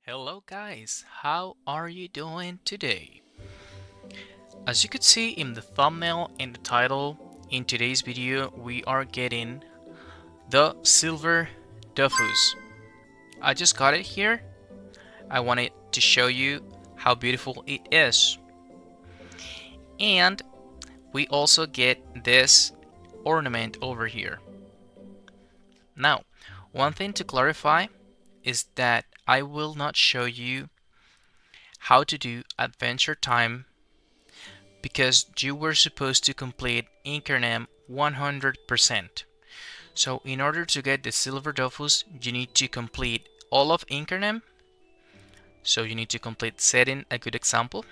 Hello guys, how are you doing today? As you could see in the thumbnail and the title, in today's video we are getting the Silver Dofus. I just got it here. I wanted to show you how beautiful it is. And we also get this ornament over here. Now, one thing to clarify is that I will not show you how to do Adventure Time because you were supposed to complete Incarnam 100%. So in order to get the Silver Dofus, you need to complete all of Incarnam. So you need to complete Setting a Good Example.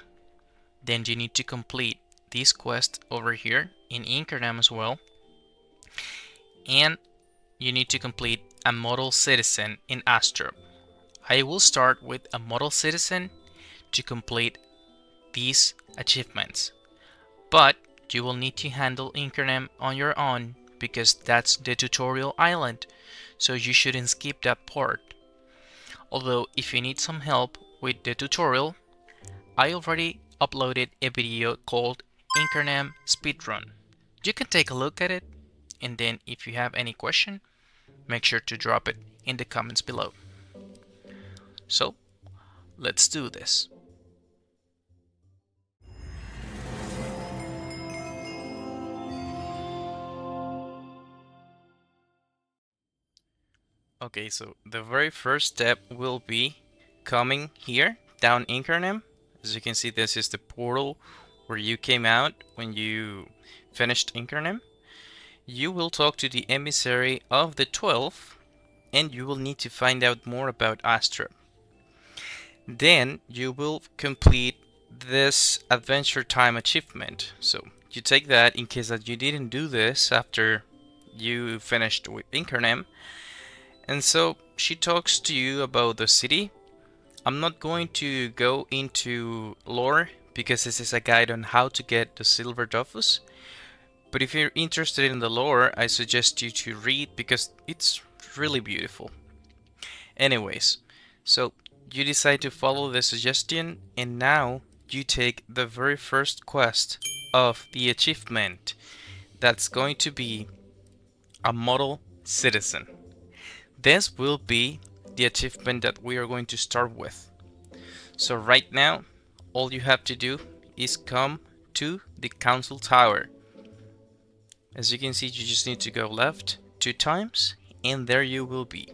Then you need to complete this quest over here in Incarnam as well. And you need to complete a Model Citizen in Astro. I will start with a Model Citizen to complete these achievements. But you will need to handle Incarnam on your own because that's the tutorial island, so you shouldn't skip that part. Although if you need some help with the tutorial, I already uploaded a video called Incarnam Speedrun. You can take a look at it, and then if you have any question, make sure to drop it in the comments below. So, let's do this. Okay, so the very first step will be coming here down Incarnam. As you can see, this is the portal where you came out when you finished Incarnam. You will talk to the emissary of the 12, and you will need to find out more about Astra. Then you will complete this Adventure Time achievement. So you take that in case that you didn't do this after you finished with Incarnam. And so she talks to you about the city. I'm not going to go into lore because this is a guide on how to get the Silver Dofus. But if you're interested in the lore, I suggest you to read because it's really beautiful. Anyways, so you decide to follow the suggestion, and now you take the very first quest of the achievement. That's going to be a Model Citizen. This will be the achievement that we are going to start with. So right now, all you have to do is come to the Council Tower. As you can see, you just need to go left 2 times, and there you will be.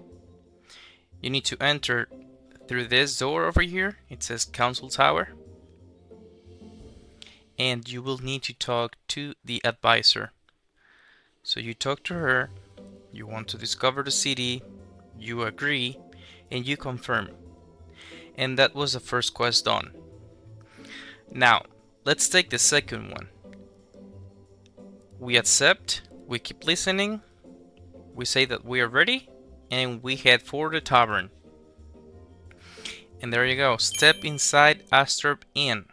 You need to enter through this door over here. It says Council Tower. And you will need to talk to the advisor. So you talk to her, you want to discover the city, you agree, and you confirm. And that was the first quest done. Now, let's take the second one. We accept, we keep listening, we say that we are ready, and we head for the tavern. And there you go, step inside Astrup Inn.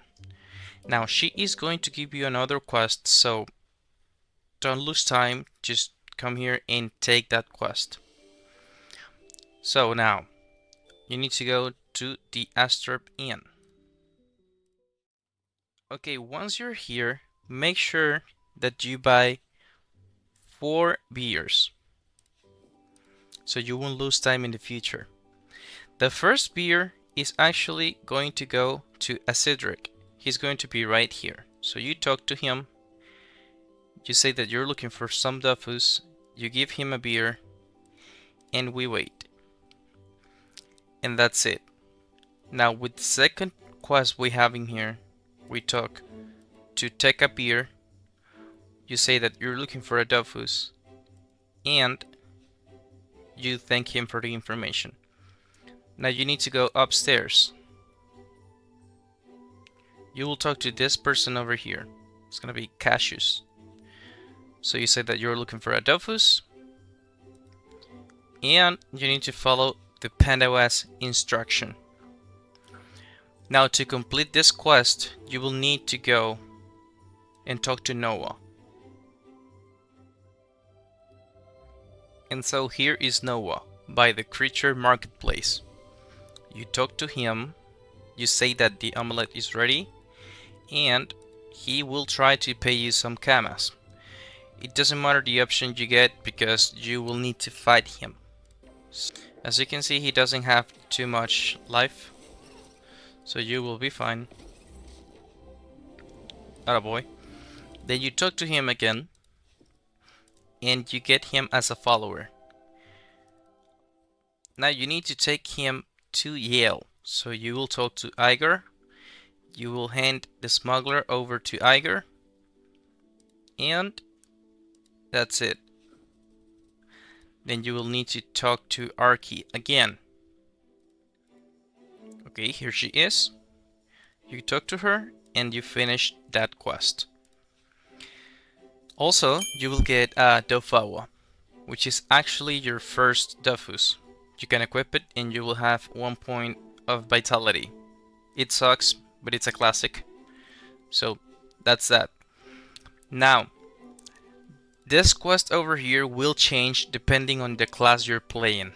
Now she is going to give you another quest, so don't lose time, just come here and take that quest. So now, you need to go to the Astrup Inn. Okay, once you're here, make sure that you buy 4 beers, so you won't lose time in the future. The first beer is actually going to go to Acidric. He's going to be right here. So you talk to him, you say that you're looking for some Dofus, you give him a beer, and we wait. And that's it. Now with the second quest we have in here, we talk to take a beer, you say that you're looking for a Dofus, and you thank him for the information. Now you need to go upstairs. You will talk to this person over here. It's gonna be Cassius. So you say that you're looking for a Dofus, and you need to follow the Pandawas instruction. Now to complete this quest, you will need to go and talk to Noah. And so here is Noah by the creature marketplace. You talk to him, you say that the omelette is ready, and he will try to pay you some kamas. It doesn't matter the option you get because you will need to fight him. As you can see, he doesn't have too much life, so you will be fine. Attaboy. Then you talk to him again, and you get him as a follower. Now you need to take him to Yale. So you will talk to Iger. You will hand the smuggler over to Iger. And that's it. Then you will need to talk to Arky again. Okay, here she is. You talk to her and you finish that quest. Also, you will get a Dofawa, which is actually your first Dofus. You can equip it and you will have 1 point of vitality. It sucks, but it's a classic. So that's that. Now, this quest over here will change depending on the class you're playing.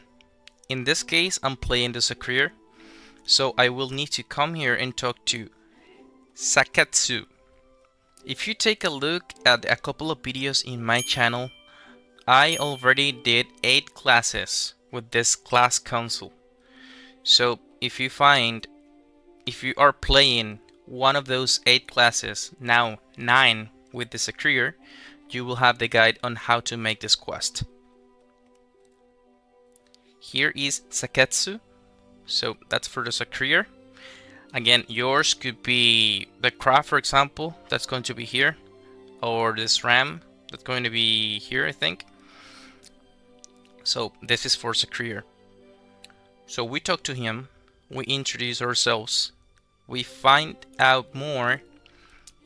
In this case, I'm playing the Sakrir, so I will need to come here and talk to Saketsu. If you take a look at a couple of videos in my channel, I already did 8 classes with this class console. So if you are playing one of those 8 classes, now 9 with the Sakrir, you will have the guide on how to make this quest. Here is Saketsu, so that's for the Sakrir. Again, yours could be the craft, for example, that's going to be here, or this ram that's going to be here, I think. So this is for Sakrir. So we talk to him, we introduce ourselves, we find out more,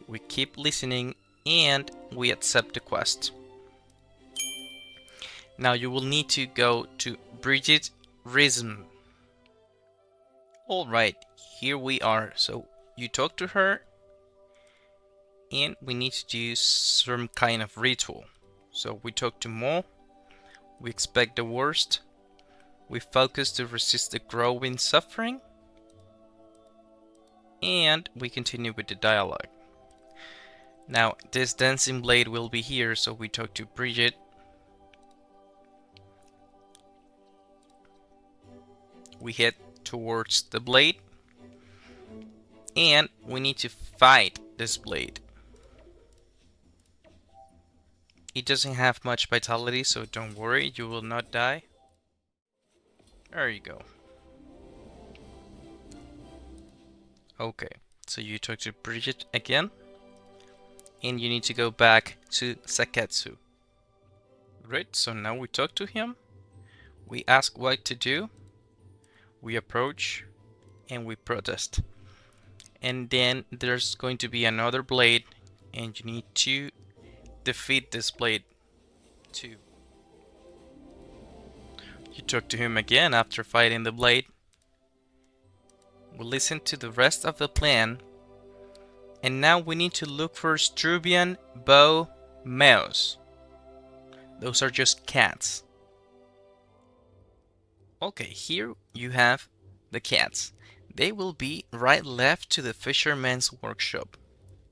we keep listening, and we accept the quest. Now you will need to go to Bridget Rism. Alright, here we are. So you talk to her and we need to do some kind of ritual. So we talk to Mo, we expect the worst, we focus to resist the growing suffering, and we continue with the dialogue. Now this dancing blade will be here, so we talk to Bridget. We head towards the blade, and we need to fight this blade. It doesn't have much vitality, so don't worry, you will not die. There you go. Okay, so you talk to Bridget again, and you need to go back to Saketsu. Great, so now we talk to him, we ask what to do, we approach, and we protest. And then there's going to be another blade, and you need to defeat this blade too. You talk to him again after fighting the blade. We listen to the rest of the plan, and now we need to look for Strubian Bow Mouse. Those are just cats. Okay, here you have the cats. They will be right left to the fisherman's workshop.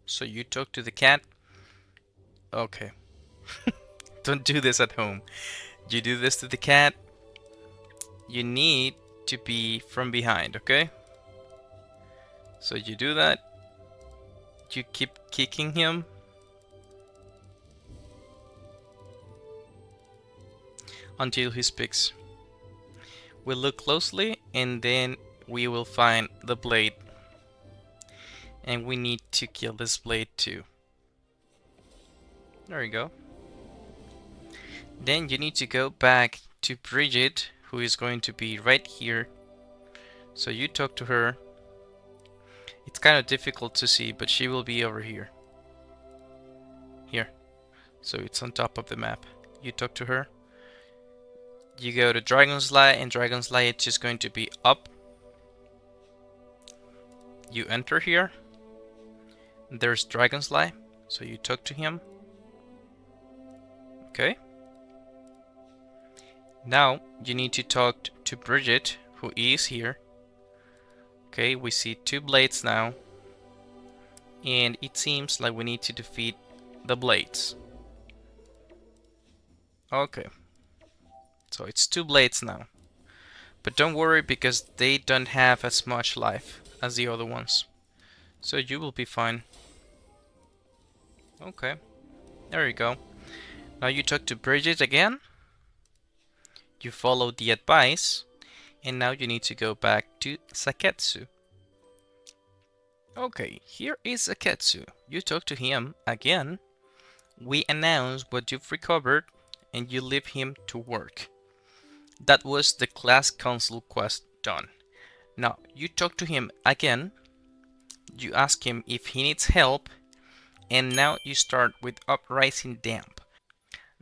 So you talk to the cat. Okay. Don't do this at home. You do this to the cat. You need to be from behind, okay? So you do that. You keep kicking him. Until he speaks. We look closely and then we will find the blade. And we need to kill this blade too. There you go. Then you need to go back to Bridget, who is going to be right here. So you talk to her. It's kind of difficult to see, but she will be over here. Here. So it's on top of the map. You talk to her. You go to Dragon's Light, and Dragon's Light is just going to be up. You enter here. There's Dragon's Light, so you talk to him. Okay. Now you need to talk to Bridget, who is here. Okay, we see 2 blades now. And it seems like we need to defeat the blades. Okay, so it's 2 blades now. But don't worry because they don't have as much life as the other ones. So you will be fine. Okay, there you go. Now you talk to Bridget again. You follow the advice. And now you need to go back to Saketsu. Okay, here is Saketsu. You talk to him again. We announce what you've recovered and you leave him to work. That was the class council quest done. Now you talk to him again. You ask him if he needs help. And now you start with Uprising Damp.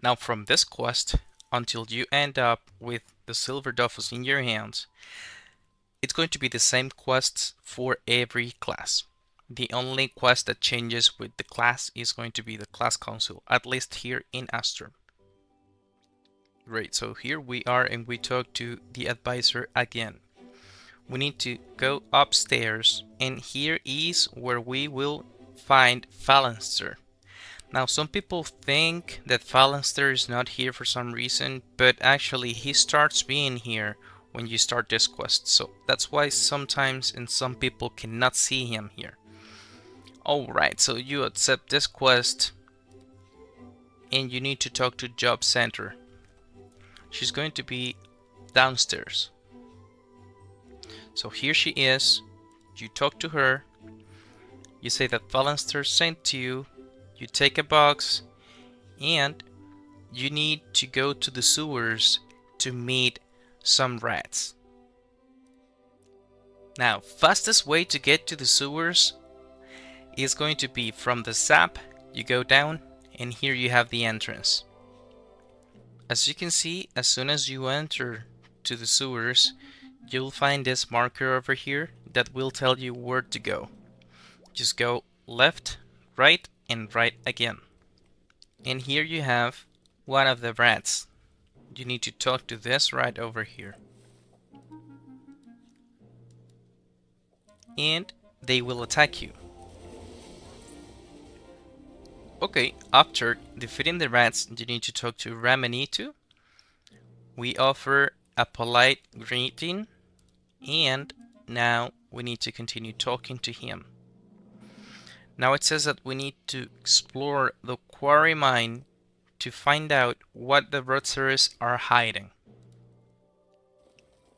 Now from this quest, until you end up with the Silver Dofus in your hands, it's going to be the same quests for every class. The only quest that changes with the class is going to be the class council, at least here in Astrum. Great, so here we are and we talk to the advisor again. We need to go upstairs and here is where we will find Phalanster. Now some people think that Phalanster is not here for some reason, but actually he starts being here when you start this quest, so that's why sometimes and some people cannot see him here. Alright, so you accept this quest and you need to talk to Job Center. She's going to be downstairs. So here she is, you talk to her, you say that Phalanster sent to you, you take a box, and you need to go to the sewers to meet some rats. Now, fastest way to get to the sewers is going to be from the sap, you go down, and here you have the entrance. As you can see, as soon as you enter to the sewers, you'll find this marker over here that will tell you where to go. Just go left, right, and right again. And here you have one of the rats. You need to talk to this rat over here. And they will attack you. Okay, after defeating the rats, you need to talk to Ramanitu. We offer a polite greeting, and now we need to continue talking to him. Now it says that we need to explore the quarry mine to find out what the Ratathrosk are hiding.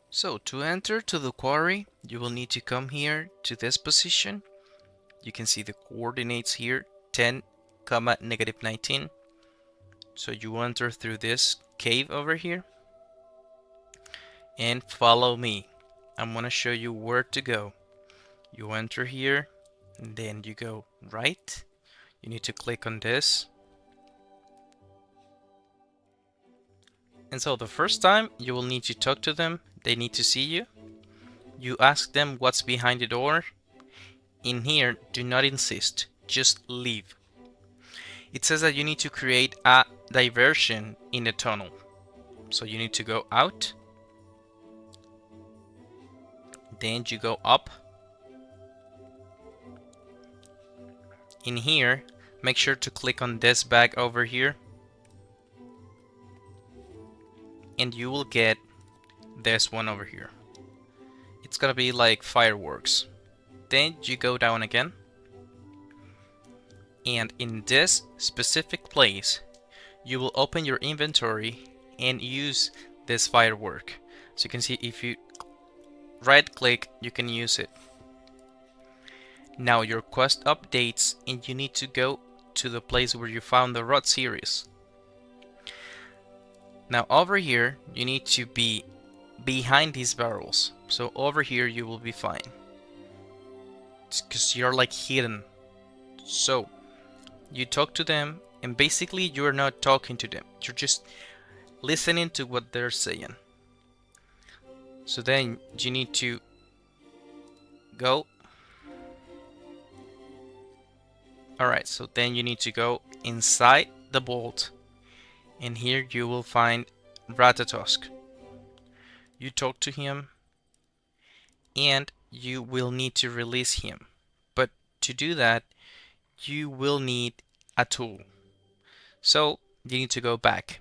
So to enter to the quarry, you will need to come here to this position. You can see the coordinates here, 10, -19. So you enter through this cave over here and follow me. I'm gonna show you where to go. You enter here and then you go right. You need to click on this. And so the first time you will need to talk to them. They need to see you. You ask them what's behind the door. In here, do not insist, just leave. It says that you need to create a diversion in the tunnel. So you need to go out. Then you go up. In here, make sure to click on this bag over here. And you will get this one over here. It's gonna be like fireworks. Then you go down again. And in this specific place, you will open your inventory and use this firework. So you can see if you right click, you can use it. Now your quest updates and you need to go to the place where you found the rod series. Now over here, you need to be behind these barrels. So over here you will be fine. Because you're like hidden. So you talk to them and basically you're not talking to them. You're just listening to what they're saying. So then you need to go. Alright, so then you need to go inside the vault. And here you will find Ratathrosk. You talk to him and you will need to release him. But to do that, you will need a tool. So you need to go back.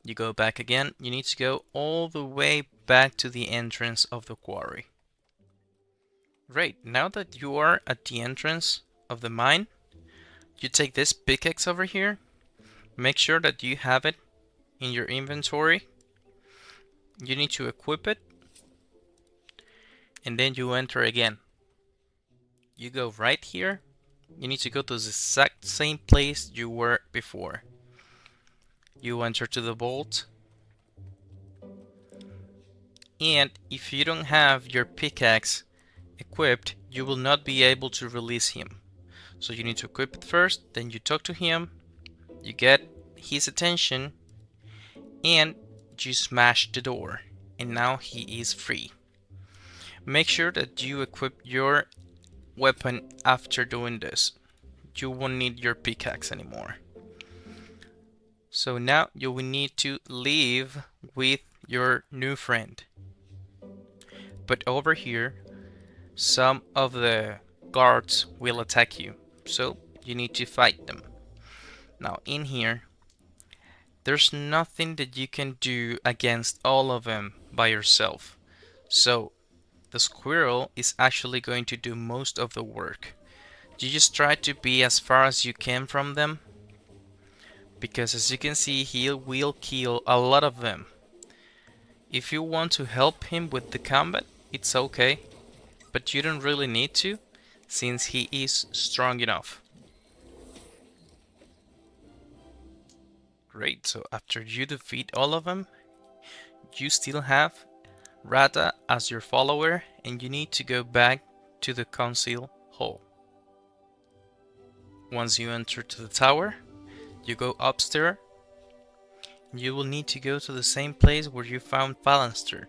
You go back again. You need to go all the way back to the entrance of the quarry. Great. Now that you are at the entrance of the mine, you take this pickaxe over here. Make sure that you have it in your inventory. You need to equip it. And then you enter again. You go right here. You need to go to the exact same place you were before. You enter to the vault. And if you don't have your pickaxe equipped, you will not be able to release him. So you need to equip it first, then you talk to him, you get his attention, and you smash the door. And now he is free. Make sure that you equip your weapon after doing this. You won't need your pickaxe anymore. So now you will need to leave with your new friend. But over here, some of the guards will attack you. So you need to fight them. Now in here, there's nothing that you can do against all of them by yourself. So the squirrel is actually going to do most of the work. You just try to be as far as you can from them, because as you can see, he will kill a lot of them. If you want to help him with the combat, it's okay, but you don't really need to, since he is strong enough. Great, so after you defeat all of them, you still have Rata as your follower, and you need to go back to the council hall. Once you enter to the tower, you go upstairs. You will need to go to the same place where you found Phalanster.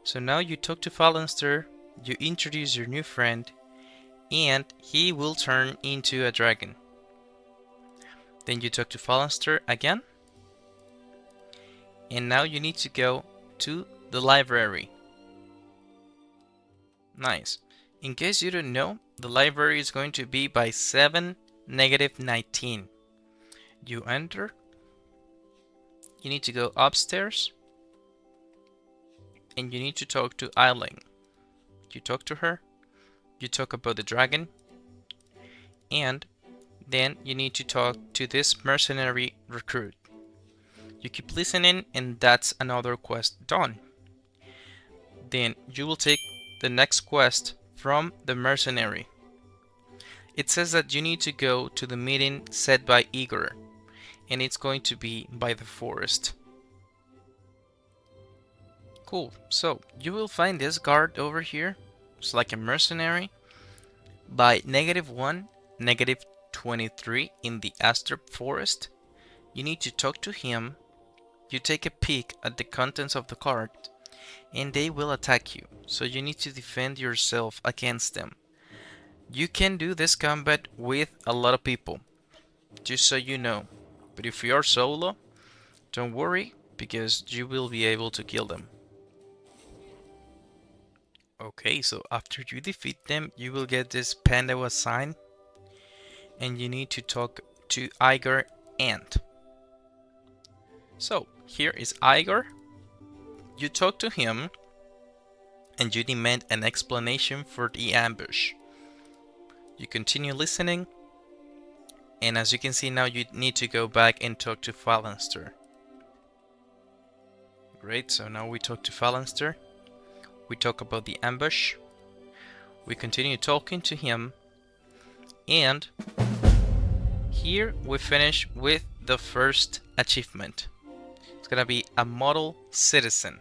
So now you talk to Phalanster, you introduce your new friend, and he will turn into a dragon. Then you talk to Phalanster again, and now you need to go to the library. Nice. In case you don't know, the library is going to be by 7-19. You enter. You need to go upstairs. And you need to talk to Eileen. You talk to her. You talk about the dragon. And then you need to talk to this mercenary recruit. You keep listening, and that's another quest done. Then you will take the next quest from the mercenary. It says that you need to go to the meeting set by Igor, and it's going to be by the forest. Cool, so you will find this guard over here. It's like a mercenary by -1, -23 in the Astrup forest. You need to talk to him. You take a peek at the contents of the card, and they will attack you. So you need to defend yourself against them. You can do this combat with a lot of people, just so you know. But if you are solo, don't worry, because you will be able to kill them. Okay, so after you defeat them, you will get this Pandawa sign, and you need to talk to Igor Ant. So here is Igor. You talk to him, and you demand an explanation for the ambush. You continue listening, and as you can see now, you need to go back and talk to Phalanster. Great, so now we talk to Phalanster. We talk about the ambush. We continue talking to him, and here we finish with the first achievement. It's gonna be a model citizen.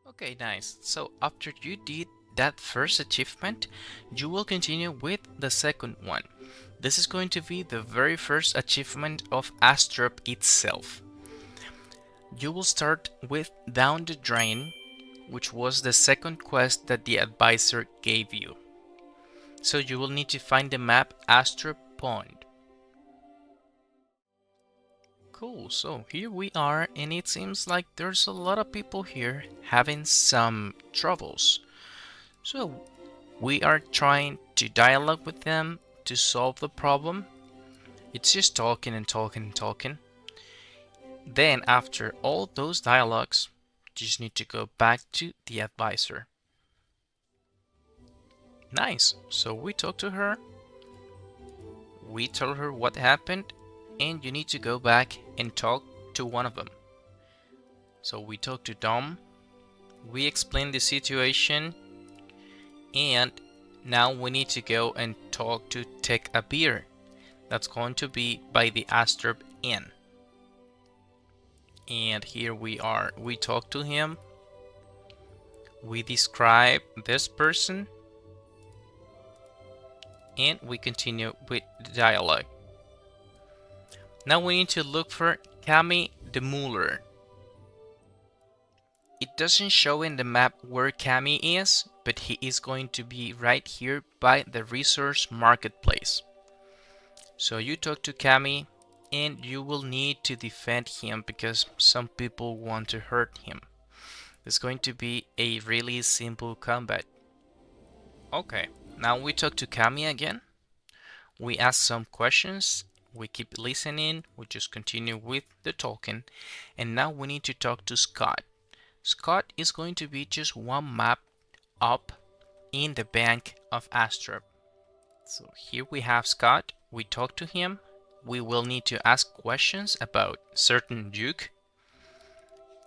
Okay, nice. So after you did that first achievement, you will continue with the second one. This is going to be the very first achievement of Astrup itself. You will start with Down the Drain, which was the second quest that the advisor gave you. So you will need to find the map Astrup Pond. Cool, so here we are, and it seems like there's a lot of people here having some troubles. So we are trying to dialogue with them to solve the problem. It's just talking and talking and talking. Then after all those dialogues, you just need to go back to the advisor. Nice, so we talked to her. We told her what happened, and you need to go back and talk to one of them. So we talked to Dom. We explained the situation, and now we need to go and talk to Take a Beer. That's going to be by the Astrup Inn. And here we are. We talk to him. We describe this person. And we continue with the dialogue. Now we need to look for Cami the Muller. It doesn't show in the map where Cami is, but he is going to be right here by the resource marketplace. So you talk to Cami, and you will need to defend him because some people want to hurt him. It's going to be a really simple combat. Okay, now we talk to Cami again. We ask some questions. We keep listening. We just continue with the talking. And now we need to talk to Scott. Scott is going to be just one map up in the Bank of Astrup. So here we have Scott. We talk to him. We will need to ask questions about certain Duke.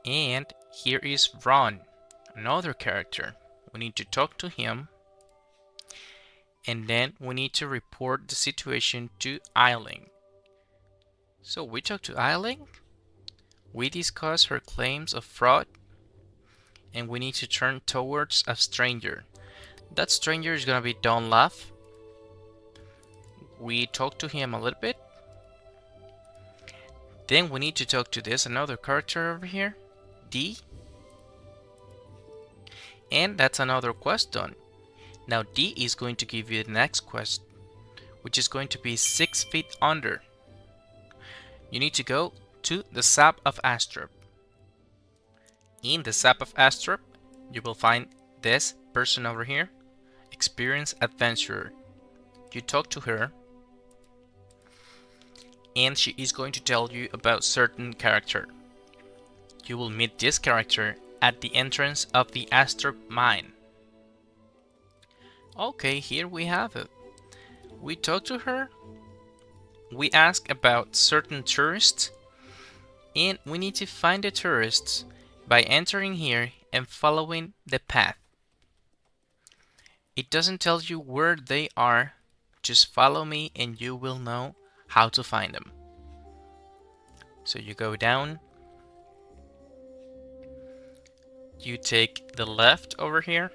And here is Ron, another character. We need to talk to him. And then we need to report the situation to Eiling. So we talk to Eiling. We discuss her claims of fraud. And we need to turn towards a stranger. That stranger is gonna be Don Laugh. We talk to him a little bit. Then we need to talk to this another character over here, D. And that's another quest done. Now D is going to give you the next quest, which is going to be 6 feet under. You need to go to the Sap of Astrup. In the Sap of Astrup, you will find this person over here, Experienced Adventurer. You talk to her, and she is going to tell you about certain character. You will meet this character at the entrance of the Astrup mine. Okay, here we have it. We talk to her. We ask about certain tourists, and we need to find the tourists by entering here and following the path. It doesn't tell you where they are. Just follow me and you will know how to find them. So you go down. You take the left over here.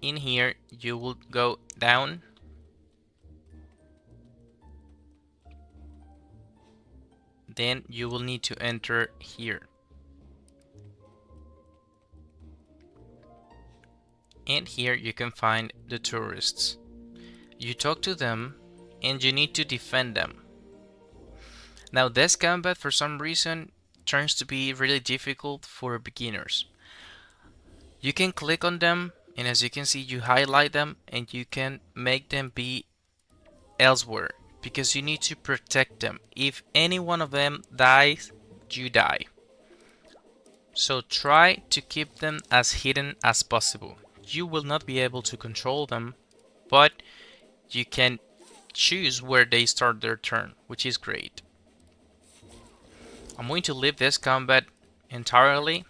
In here, you will go down. Then you will need to enter here. And here you can find the tourists. You talk to them and you need to defend them. Now this combat for some reason turns to be really difficult for beginners. You can click on them, and as you can see you highlight them and you can make them be elsewhere because you need to protect them. If any one of them dies, you die. So try to keep them as hidden as possible. You will not be able to control them, but you can choose where they start their turn, which is great. I'm going to leave this combat entirely,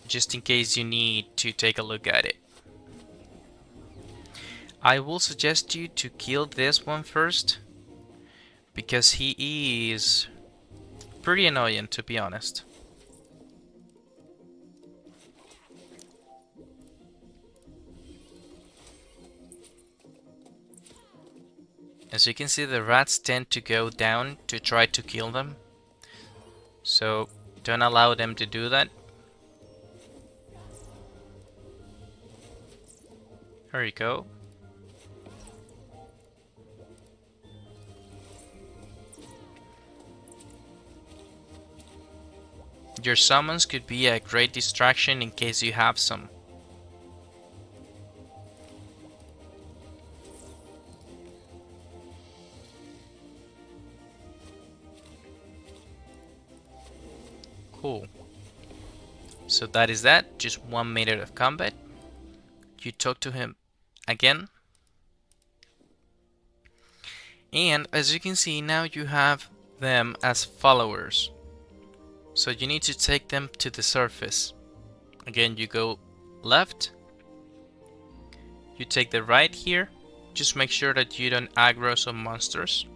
just in case you need to take a look at it. I will suggest you to kill this one first, because he is pretty annoying, to be honest. As you can see, the rats tend to go down to try to kill them. So don't allow them to do that. There you go. Your summons could be a great distraction in case you have some. Cool. So that is that. Just 1 minute of combat. You talk to him again. And as you can see, now you have them as followers. So you need to take them to the surface. Again, you go left. You take the right here. Just make sure that you don't aggro some monsters.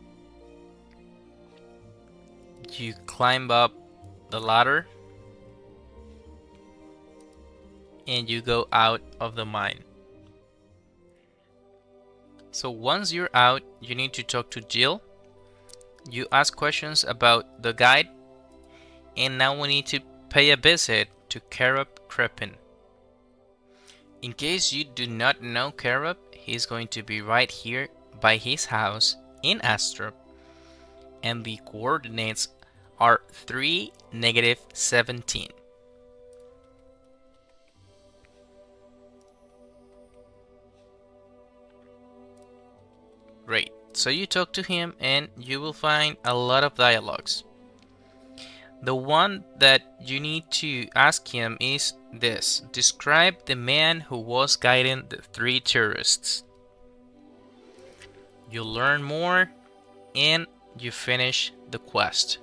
You climb up the ladder. And you go out of the mine. So once you're out, you need to talk to Jill. You ask questions about the guide. And now we need to pay a visit to Karab Krepin. In case you do not know Karab, he's going to be right here by his house in Astrup. And the coordinates are 3, -17. Great. So you talk to him and you will find a lot of dialogues. The one that you need to ask him is this. Describe the man who was guiding the 3 tourists. You learn more and you finish the quest.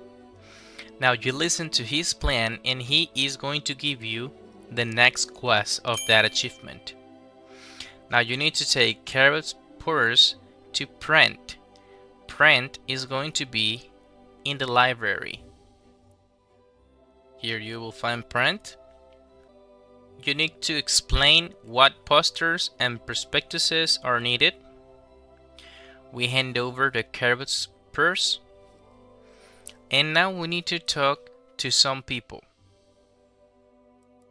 Now you listen to his plan and he is going to give you the next quest of that achievement. Now you need to take Carrot's purse to Prent. Prent is going to be in the library. Here you will find Prent. You need to explain what posters and prospectuses are needed. We hand over the Carrot's purse. And now we need to talk to some people.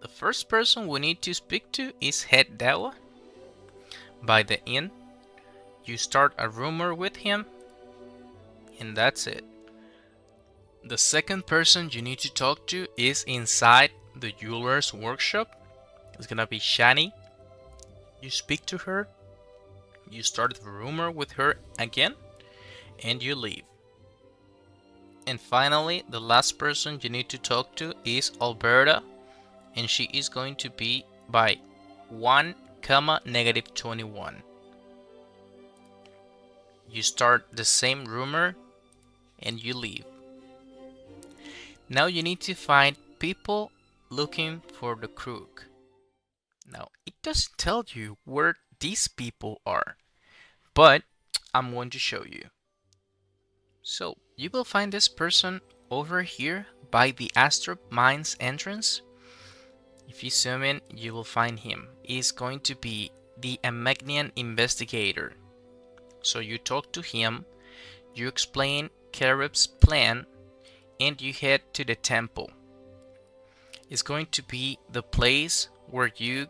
The first person we need to speak to is Head Dawa by the inn. You start a rumor with him, and that's it. The second person you need to talk to is inside the jeweler's workshop. It's gonna be Shani. You speak to her, you start the rumor with her again, and you leave. And finally, the last person you need to talk to is Alberta, and she is going to be by 1, -21. You start the same rumor and you leave. Now you need to find people looking for the crook. Now it doesn't tell you where these people are, but I'm going to show you. So you will find this person over here by the Astrup Mines entrance. If you zoom in, you will find him. He's going to be the Amagnian investigator. So you talk to him, you explain Karab's plan, and you head to the temple. It's going to be the place where you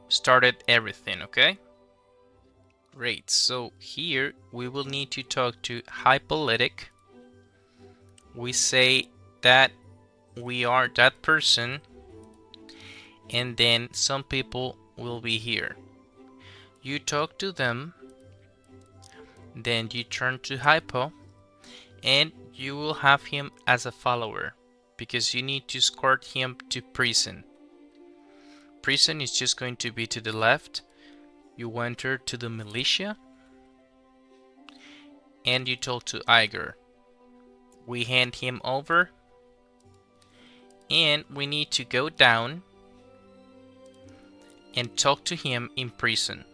started everything, okay? Great, so here we will need to talk to Hypolytic. We say that we are that person, and then some people will be here. You talk to them. Then you turn to Hypo and you will have him as a follower because you need to escort him to prison. Prison is just going to be to the left. You enter to the militia and you talk to Iger. We hand him over and we need to go down and talk to him in prison.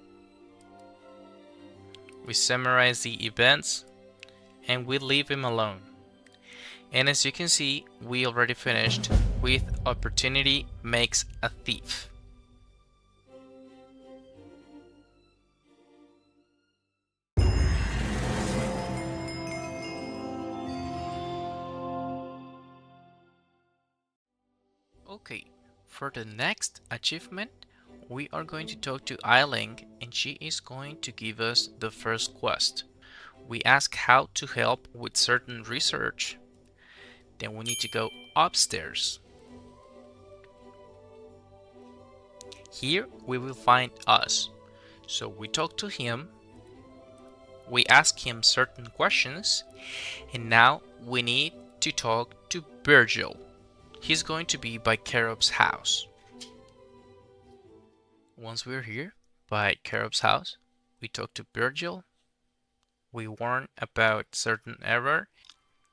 We summarize the events and we leave him alone. And as you can see, we already finished with Opportunity Makes a Thief. Okay, for the next achievement, we are going to talk to Eiling and she is going to give us the first quest. We ask how to help with certain research. Then we need to go upstairs. Here we will find us. So we talk to him, we ask him certain questions, and now we need to talk to Virgil. He's going to be by Cherub's house. Once we're here by Cherub's house, we talk to Virgil, we warn about certain error,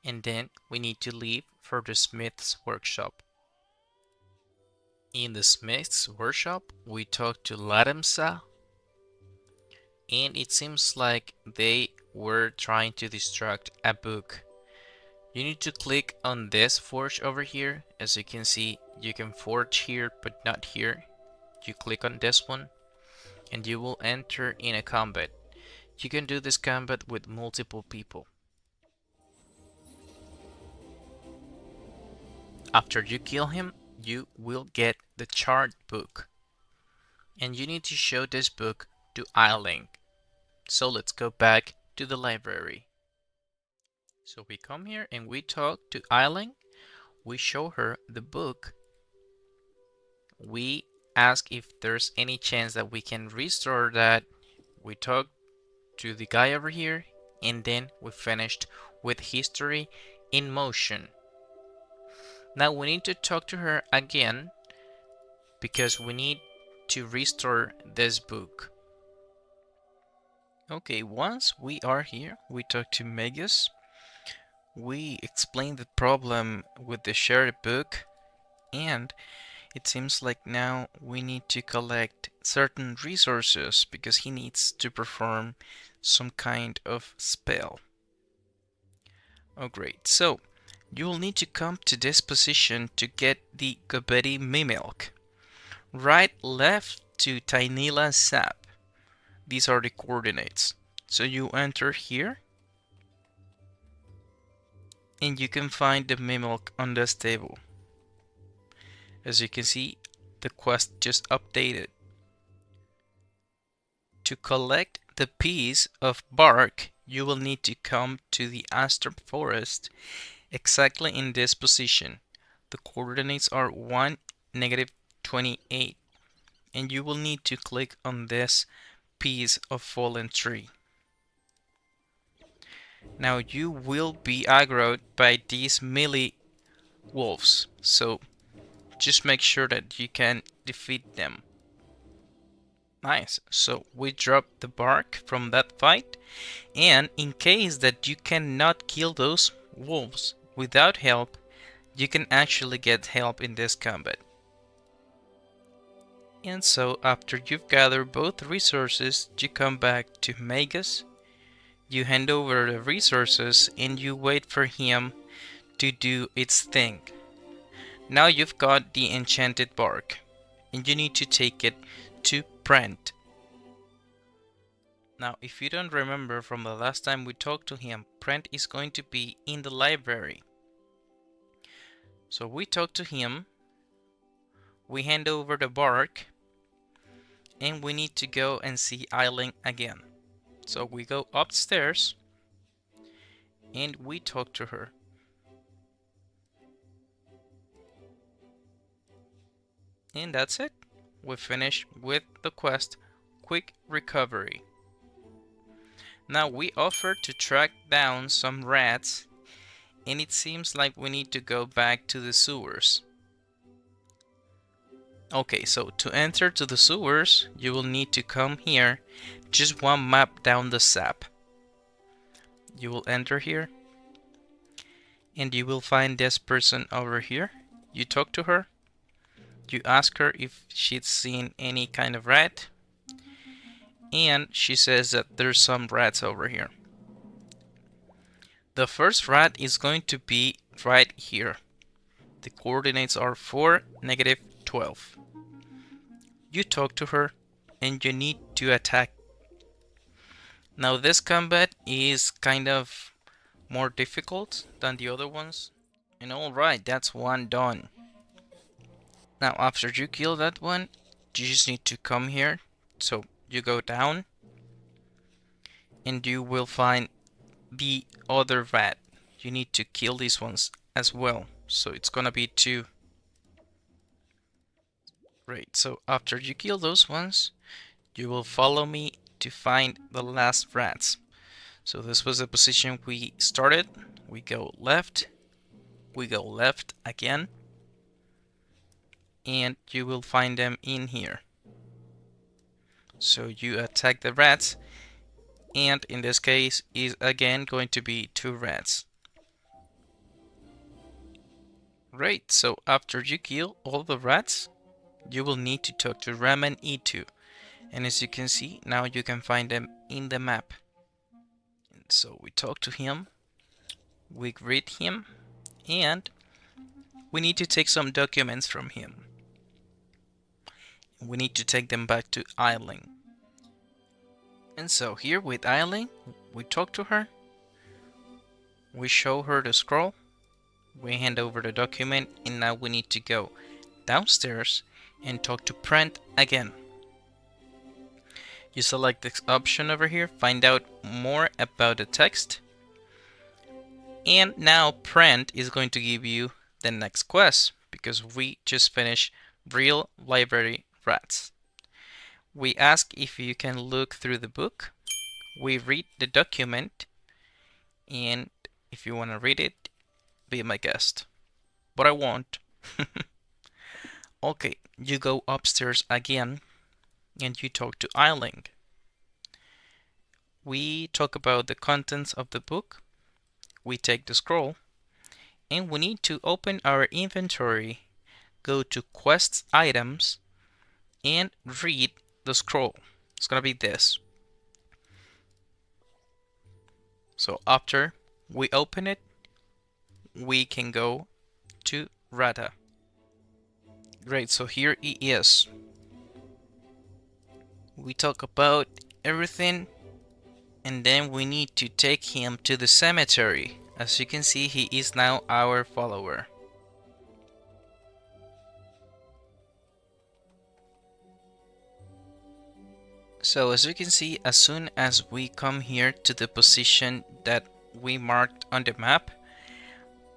and then we need to leave for the smith's workshop. In the smith's workshop, we talk to Ladamsa, and it seems like they were trying to destruct a book. You need to click on this forge over here. As you can see, you can forge here but not here. You click on this one and you will enter in a combat. You can do this combat with multiple people. After you kill him, you will get the chart book. And you need to show this book to Eiling. So let's go back to the library. So we come here and we talk to Eiling. We show her the book. We ask if there's any chance that we can restore that. We talk to the guy over here, and then we finished with history in motion. Now we need to talk to her again because we need to restore this book. Okay, once we are here, we talk to Magus. We explain the problem with the shared book, and it seems like now we need to collect certain resources because he needs to perform some kind of spell. Oh great, so you will need to come to this position to get the Gobeti Mimilk. Right, left to Tainila Sap. These are the coordinates. So you enter here and you can find the Mimilk on this table. As you can see, the quest just updated. To collect the piece of bark, you will need to come to the Aster Forest exactly in this position. The coordinates are 1, -28, and you will need to click on this piece of fallen tree. Now you will be aggroed by these melee wolves, so just make sure that you can defeat them. Nice, so we drop the bark from that fight, and in case that you cannot kill those wolves without help, you can actually get help in this combat. And so after you've gathered both resources, you come back to Magus, you hand over the resources, and you wait for him to do its thing. Now you've got the enchanted bark, and you need to take it to Brent. Now, if you don't remember from the last time we talked to him, Brent is going to be in the library. So we talk to him, we hand over the bark, and we need to go and see Eiling again. So we go upstairs, and we talk to her. And that's it. We finish with the quest, Quick Recovery. Now we offer to track down some rats, and it seems like we need to go back to the sewers. Okay, so to enter to the sewers, you will need to come here, just one map down the sap. You will enter here, and you will find this person over here. You talk to her, you ask her if she's seen any kind of rat, and she says that there's some rats over here. The first rat is going to be right here. The coordinates are 4, -12. You talk to her, and you need to attack. Now this combat is kind of more difficult than the other ones. And alright, that's one done. Now after you kill that one, you just need to come here. So you go down, and you will find the other rat. You need to kill these ones as well. So it's gonna be 2. Great, so after you kill those ones, you will follow me to find the last rats. So this was the position we started. We go left again, and you will find them in here. So you attack the rats, and in this case is again going to be 2 rats. Great, so after you kill all the rats, you will need to talk to Ramen E2. And as you can see, now you can find them in the map. And so we talk to him, we greet him, and we need to take some documents from him. We need to take them back to Eiling. And so here with Eiling, we talk to her, we show her the scroll, we hand over the document, and now we need to go downstairs and talk to Prent again. You select this option over here, find out more about the text, and now Prent is going to give you the next quest because we just finished Real Library Rats. We ask if you can look through the book, we read the document, and if you want to read it, be my guest. But I won't. Okay, you go upstairs again and you talk to Eiling. We talk about the contents of the book, we take the scroll, and we need to open our inventory, go to quests items, and read the scroll. It's gonna be this. So after we open it, we can go to Rata. Great, so here he is. We talk about everything, and then we need to take him to the cemetery. As you can see, he is now our follower. So as you can see, as soon as we come here to the position that we marked on the map,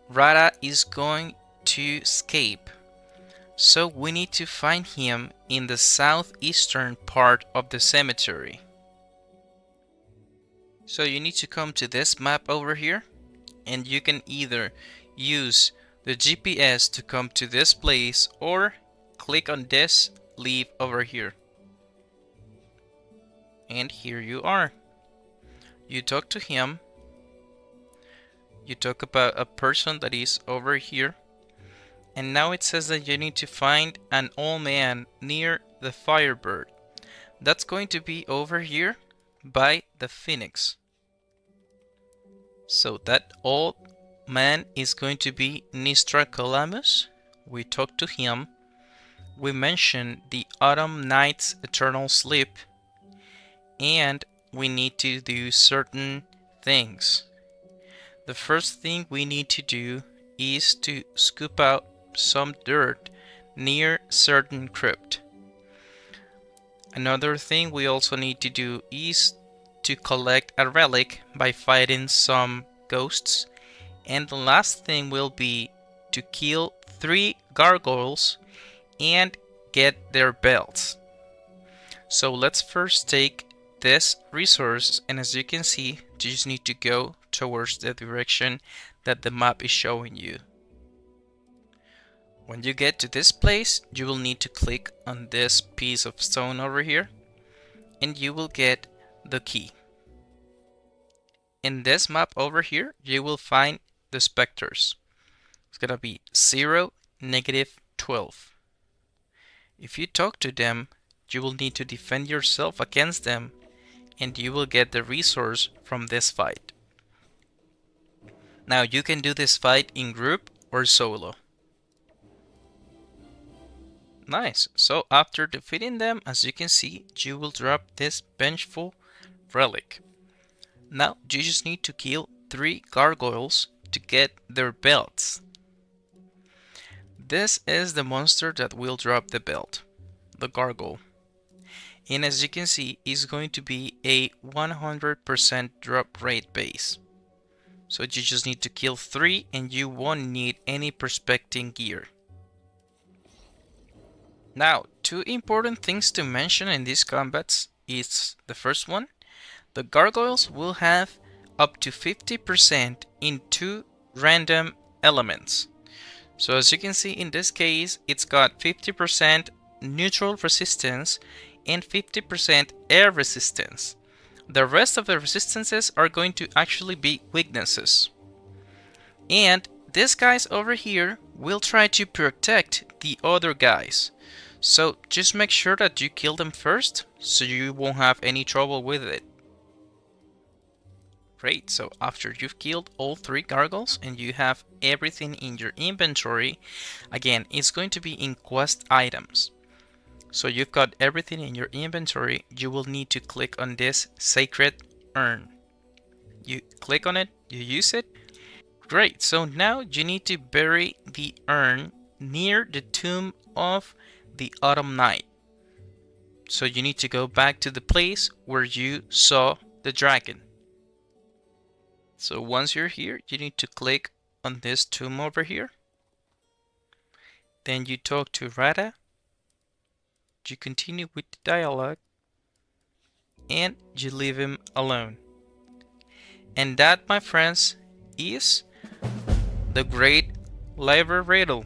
Rata is going to escape. So we need to find him in the southeastern part of the cemetery. So you need to come to this map over here, and you can either use the GPS to come to this place or click on this leaf over here. And here you are. You talk to him. You talk about a person that is over here. And now it says that you need to find an old man near the Firebird. That's going to be over here by the Phoenix. So that old man is going to be Nistra Calamus. We talk to him. We mention the Autumn Night's Eternal Sleep. And we need to do certain things. The first thing we need to do is to scoop out some dirt near certain crypt. Another thing we also need to do is to collect a relic by fighting some ghosts. And the last thing will be to kill 3 gargoyles and get their belts. So let's first take this resource, and as you can see, you just need to go towards the direction that the map is showing you. When you get to this place, you will need to click on this piece of stone over here, and you will get the key. In this map over here, you will find the specters. It's gonna be 0, -12. If you talk to them, you will need to defend yourself against them, and you will get the resource from this fight. Now you can do this fight in group or solo. Nice. So after defeating them, as you can see, you will drop this vengeful relic. Now you just need to kill 3 gargoyles to get their belts. This is the monster that will drop the belt, the gargoyle. And as you can see, it's going to be a 100% drop rate base. So you just need to kill 3 and you won't need any prospecting gear. Now, two important things to mention in these combats is the first one, the gargoyles will have up to 50% in two random elements. So as you can see in this case, it's got 50% neutral resistance and 50% air resistance. The rest of the resistances are going to actually be weaknesses. And these guys over here will try to protect the other guys. So just make sure that you kill them first, so you won't have any trouble with it. Great, so after you've killed all three gargoyles and you have everything in your inventory, again, it's going to be in quest items. So you've got everything in your inventory, you will need to click on this sacred urn. You click on it, you use it. Great, so now you need to bury the urn near the tomb of the Autumn Knight. So you need to go back to the place where you saw the dragon. So once you're here, you need to click on this tomb over here. Then you talk to Rata. You continue with the dialogue. And you leave him alone. And that, my friends, is the Great Librariddle.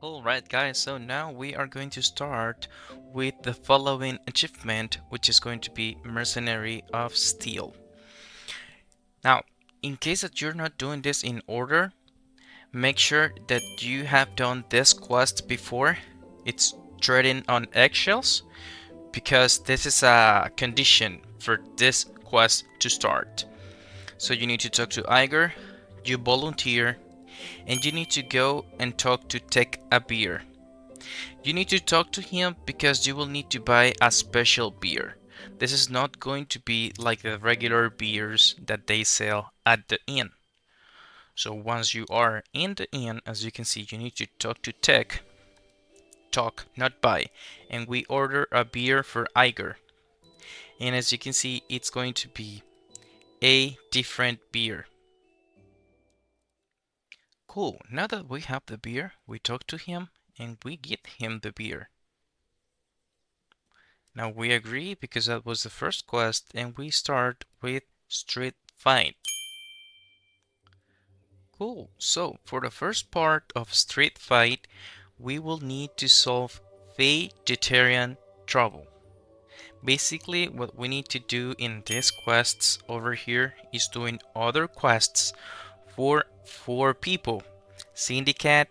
Alright guys, so now we are going to start with the following achievement, which is going to be Mercenary of Steel. Now, in case that you're not doing this in order, make sure that you have done this quest before. It's treading on eggshells, because this is a condition for this quest to start. So you need to talk to Iger, you volunteer, and you need to go and talk to Take a Beer. You need to talk to him because you will need to buy a special beer. This is not going to be like the regular beers that they sell at the inn. So once you are in the inn, as you can see, you need to talk to Tech. Talk, not buy. And we order a beer for Iger. And as you can see, it's going to be a different beer. Cool, now that we have the beer, we talk to him and we give him the beer. Now we agree because that was the first quest and we start with Street Fight. Cool, so for the first part of Street Fight, we will need to solve vegetarian trouble. Basically, what we need to do in these quests over here is doing other quests for 4 people. Syndicate,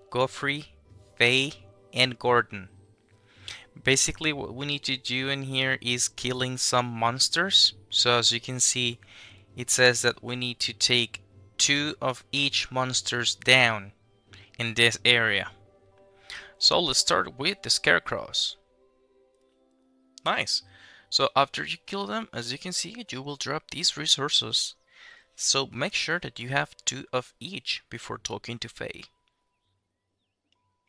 Godfrey, Faye, and Gordon. Basically, what we need to do in here is killing some monsters. So as you can see, it says that we need to take 2 of each monsters down in this area. So let's start with the scarecrows. Nice. So after you kill them, as you can see, you will drop these resources. So make sure that you have 2 of each before talking to Faye.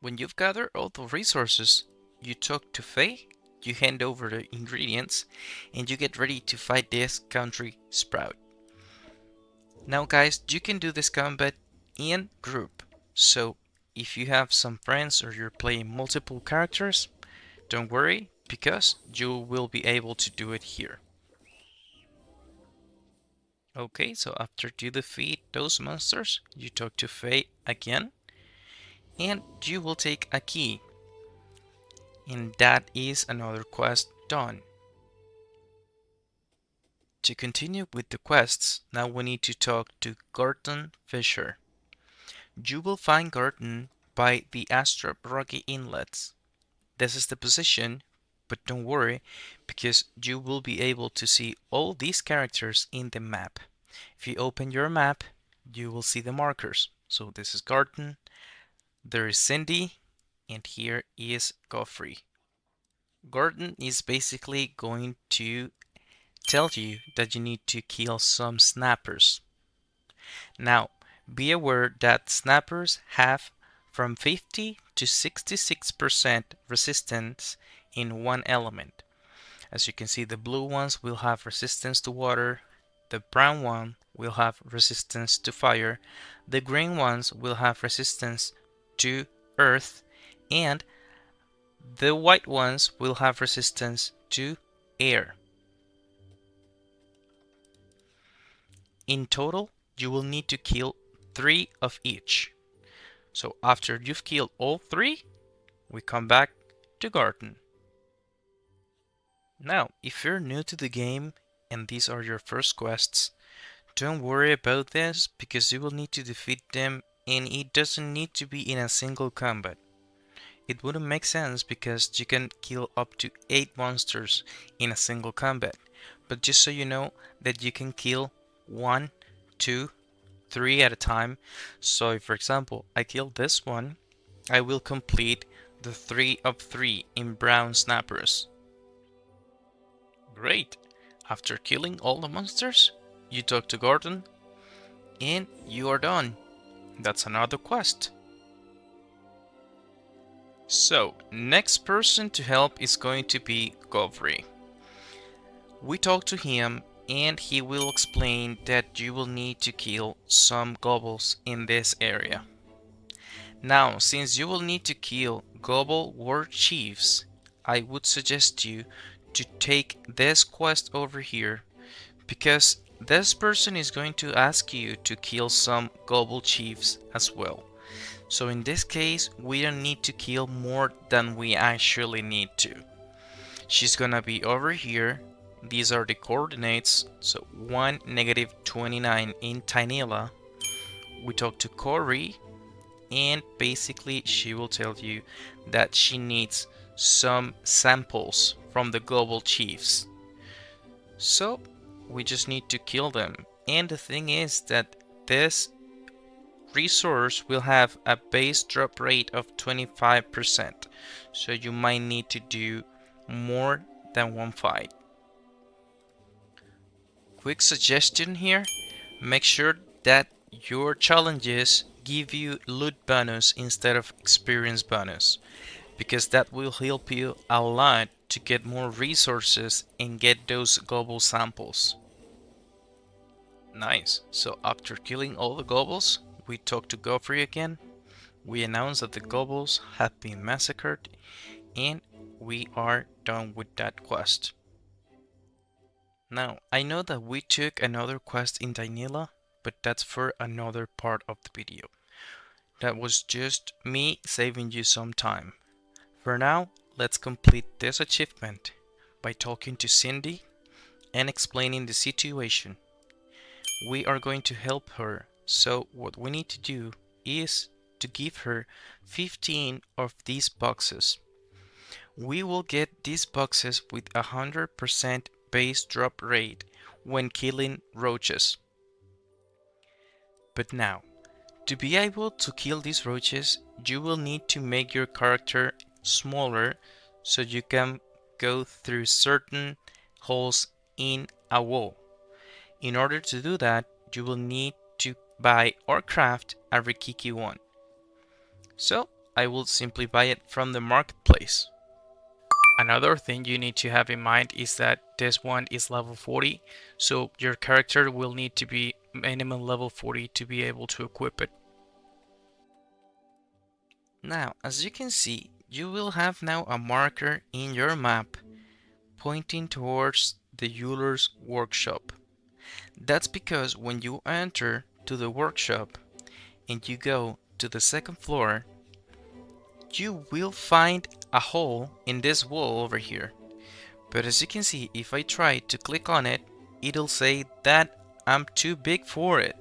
When you've gathered all the resources, you talk to Faye, you hand over the ingredients, and you get ready to fight this country sprout. Now guys, you can do this combat in group. So if you have some friends or you're playing multiple characters, don't worry, because you will be able to do it here. Okay, so after you defeat those monsters, you talk to Faye again, and you will take a key. And that is another quest done. To continue with the quests, now we need to talk to Gordon Fisher. You will find Gordon by the Astrop Rocky Inlets. This is the position, but don't worry, because you will be able to see all these characters in the map. If you open your map, you will see the markers. So this is Gordon, there is Cindy, and here is Godfrey. Gordon is basically going to tell you that you need to kill some snappers. Now, be aware that snappers have from 50 to 66% resistance in one element. As you can see, the blue ones will have resistance to water, the brown one will have resistance to fire, the green ones will have resistance to earth, and the white ones will have resistance to air. In total, you will need to kill 3 of each. So after you've killed all 3, we come back to Garden. Now, if you're new to the game and these are your first quests, don't worry about this because you will need to defeat them and it doesn't need to be in a single combat. It wouldn't make sense because you can kill up to 8 monsters in a single combat. But just so you know that you can kill 1, 2, 3 at a time. So if, for example, I kill this one, I will complete the 3 of 3 in brown snappers. Great! After killing all the monsters, you talk to Gordon and you are done. That's another quest. So, next person to help is going to be Govri. We talk to him and he will explain that you will need to kill some gobbles in this area. Now, since you will need to kill gobble war chiefs, I would suggest you to take this quest over here because this person is going to ask you to kill some gobble chiefs as well. So in this case, we don't need to kill more than we actually need to. She's gonna be over here. These are the coordinates. So 1, -29 in Tynila. We talk to Corey, and basically she will tell you that she needs some samples from the global chiefs. So we just need to kill them. And the thing is that this resource will have a base drop rate of 25%, so you might need to do more than one fight. Quick suggestion here, make sure that your challenges give you loot bonus instead of experience bonus, because that will help you a lot to get more resources and get those global samples. Nice. So after killing all the gobbles, we talk to Godfrey again. We announce that the gobbles have been massacred and we are done with that quest. Now, I know that we took another quest in Dainila, but that's for another part of the video. That was just me saving you some time. For now, let's complete this achievement by talking to Cindy and explaining the situation. We are going to help her, so what we need to do is to give her 15 of these boxes. We will get these boxes with 100% base drop rate when killing roaches. But now, to be able to kill these roaches, you will need to make your character smaller so you can go through certain holes in a wall. In order to do that, you will need to buy or craft a Rikiki one. So, I will simply buy it from the marketplace. Another thing you need to have in mind is that this one is level 40, so your character will need to be minimum level 40 to be able to equip it. Now, as you can see, you will have now a marker in your map pointing towards the jeweler's workshop. That's because when you enter to the workshop and you go to the second floor, you will find a hole in this wall over here. But as you can see, if I try to click on it, it'll say that I'm too big for it.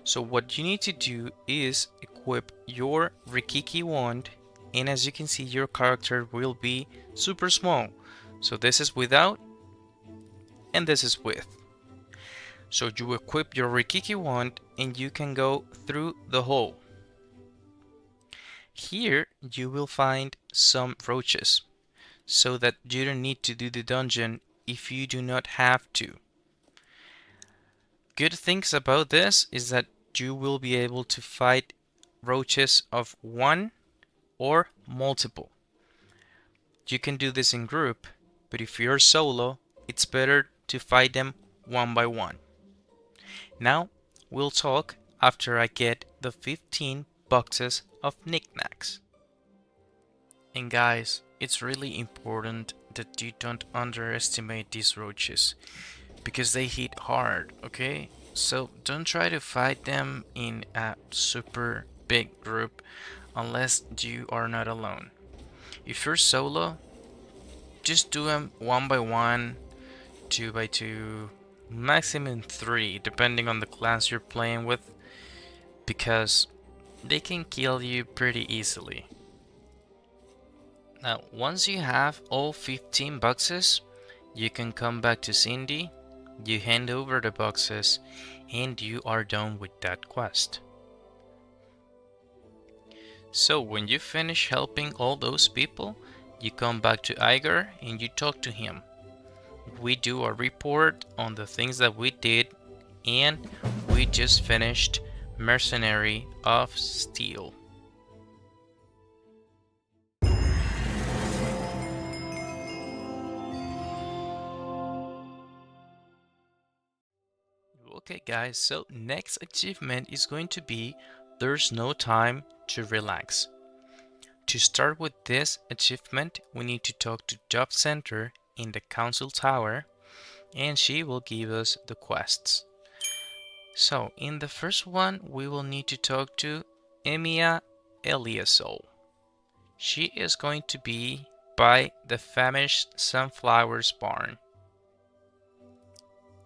So what you need to do is equip your Rikiki wand, and as you can see, your character will be super small. So this is without and this is with. So you equip your Rikiki wand and you can go through the hole. Here you will find some roaches, so that you don't need to do the dungeon if you do not have to. Good things about this is that you will be able to fight roaches of one or multiple. You can do this in group, but if you're solo, it's better to fight them one by one. Now, we'll talk after I get the 15 boxes of knickknacks. And guys, it's really important that you don't underestimate these roaches because they hit hard, okay? So don't try to fight them in a super big group unless you are not alone. If you're solo, just do them one by one, two by two, maximum three, depending on the class you're playing with, because they can kill you pretty easily. Now, once you have all 15 boxes, you can come back to Cindy, you hand over the boxes, and you are done with that quest. So when you finish helping all those people, you come back to Iger and you talk to him. We do a report on the things that we did, and we just finished Mercenary of Steel. Okay guys, so next achievement is going to be There's No Time to Relax. To start with this achievement, we need to talk to Job Center in the Council Tower, and she will give us the quests. So, in the first one, we will need to talk to Emia Eliasol. She is going to be by the famished sunflowers barn.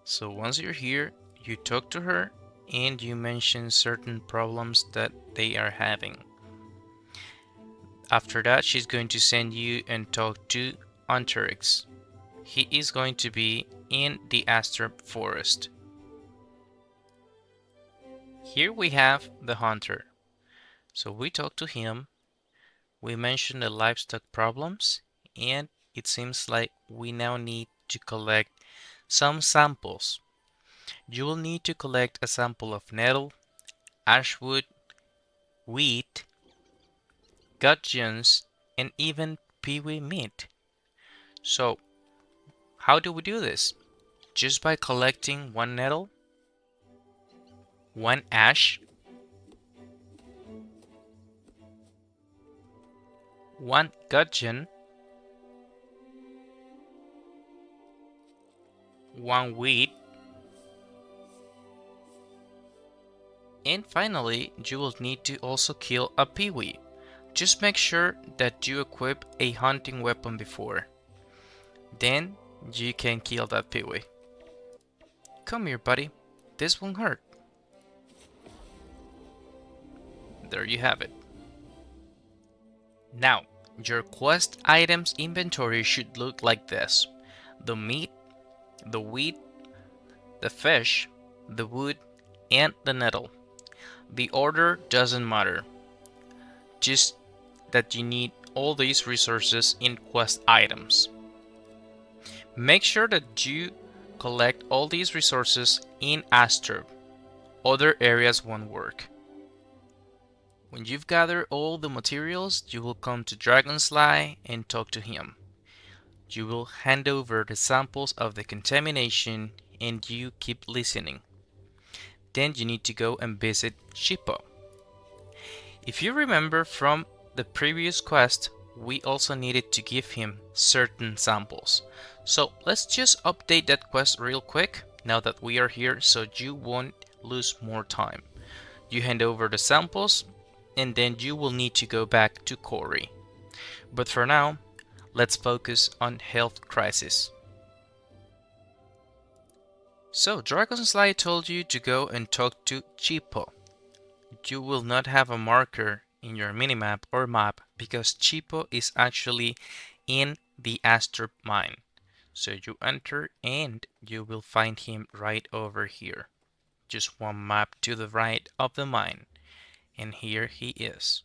So once you're here, you talk to her and you mention certain problems that they are having. After that, she's going to send you and talk to Unterix. He is going to be in the Astrup Forest. Here we have the hunter. So we talk to him, we mention the livestock problems, and it seems like we now need to collect some samples. You will need to collect a sample of nettle, ashwood, wheat, gudgeons, and even peewee meat. So, how do we do this? Just by collecting one nettle, one ash, one gudgeon, one wheat, and finally, you will need to also kill a peewee. Just make sure that you equip a hunting weapon before. Then you can kill that peewee. Come here, buddy. This won't hurt. There you have it. Now, your quest items inventory should look like this: the meat, the wheat, the fish, the wood, and the nettle. The order doesn't matter, just that you need all these resources in quest items. Make sure that you collect all these resources in Astrup. Other areas won't work. When you've gathered all the materials, you will come to Dragonsly and talk to him. You will hand over the samples of the contamination and you keep listening. Then you need to go and visit Shippo. If you remember from the previous quest, we also needed to give him certain samples. So let's just update that quest real quick now that we are here so you won't lose more time. You hand over the samples and then you will need to go back to Corey. But for now, let's focus on health crisis. So Dragonsly told you to go and talk to Chipo. You will not have a marker in your minimap or map because Chipo is actually in the Astrup mine. So you enter and you will find him right over here. Just one map to the right of the mine. And here he is.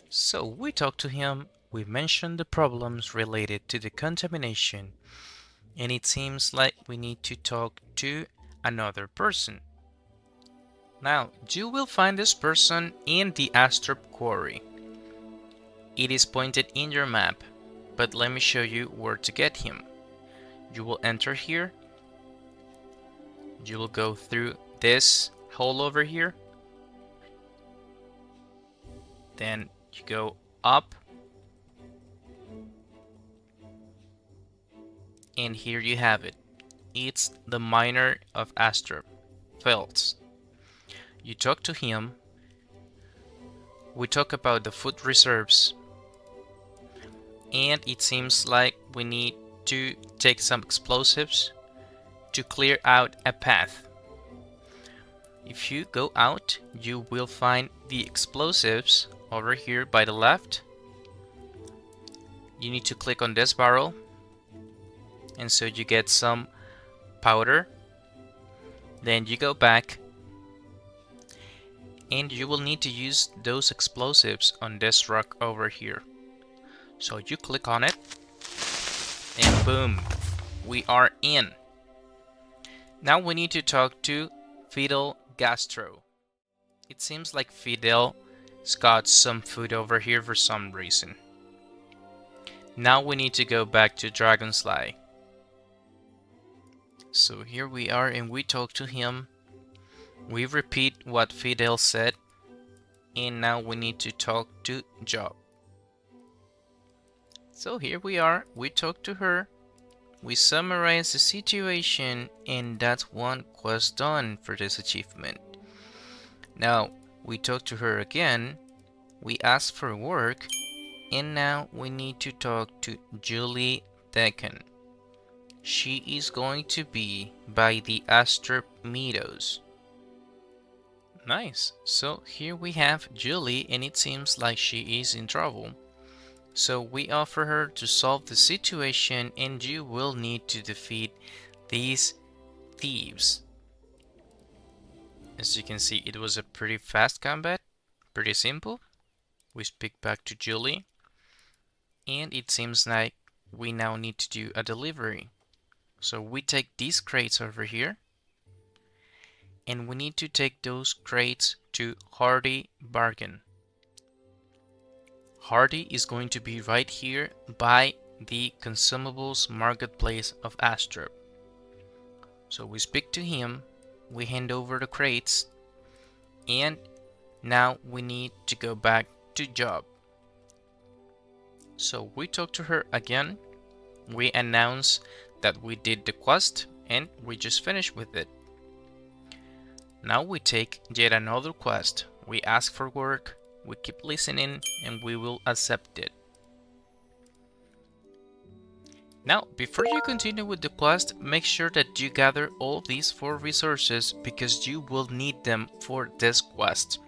So we talked to him, we mentioned the problems related to the contamination, and it seems like we need to talk to another person. Now, you will find this person in the Astrup quarry. It is pointed in your map. but let me show you where to get him. You will enter here. You will go through this hole over here. Then you go up. And here you have it. It's the miner of Astrup, Feltz. You talk to him. We talk about the food reserves. And it seems like we need to take some explosives to clear out a path. If you go out, you will find the explosives over here by the left. You need to click on this barrel, and so you get some powder. Then you go back, and you will need to use those explosives on this rock over here. So you click on it, and boom, we are in. Now we need to talk to Fidel Gastro. It seems like Fidel's got some food over here for some reason. Now we need to go back to Dragonfly. So here we are, and we talk to him. We repeat what Fidel said, and now we need to talk to Job. So here we are, we talk to her, we summarize the situation, and that's one quest done for this achievement. Now we talk to her again, we ask for work, and now we need to talk to Julie Deacon. She is going to be by the Astrup Meadows. Nice. So here we have Julie, and it seems like she is in trouble. So we offer her to solve the situation, and you will need to defeat these thieves. As you can see, it was a pretty fast combat, pretty simple. We speak back to Julie, and it seems like we now need to do a delivery. So we take these crates over here, and we need to take those crates to Hardy Bargain. Hardy is going to be right here by the consumables marketplace of Astrup. So we speak to him, we hand over the crates, and now we need to go back to Job. So we talk to her again, we announce that we did the quest, and we just finished with it. Now we take yet another quest. We ask for work, we keep listening, and we will accept it. Now, before you continue with the quest, make sure that you gather all these 4 resources because you will need them for this quest.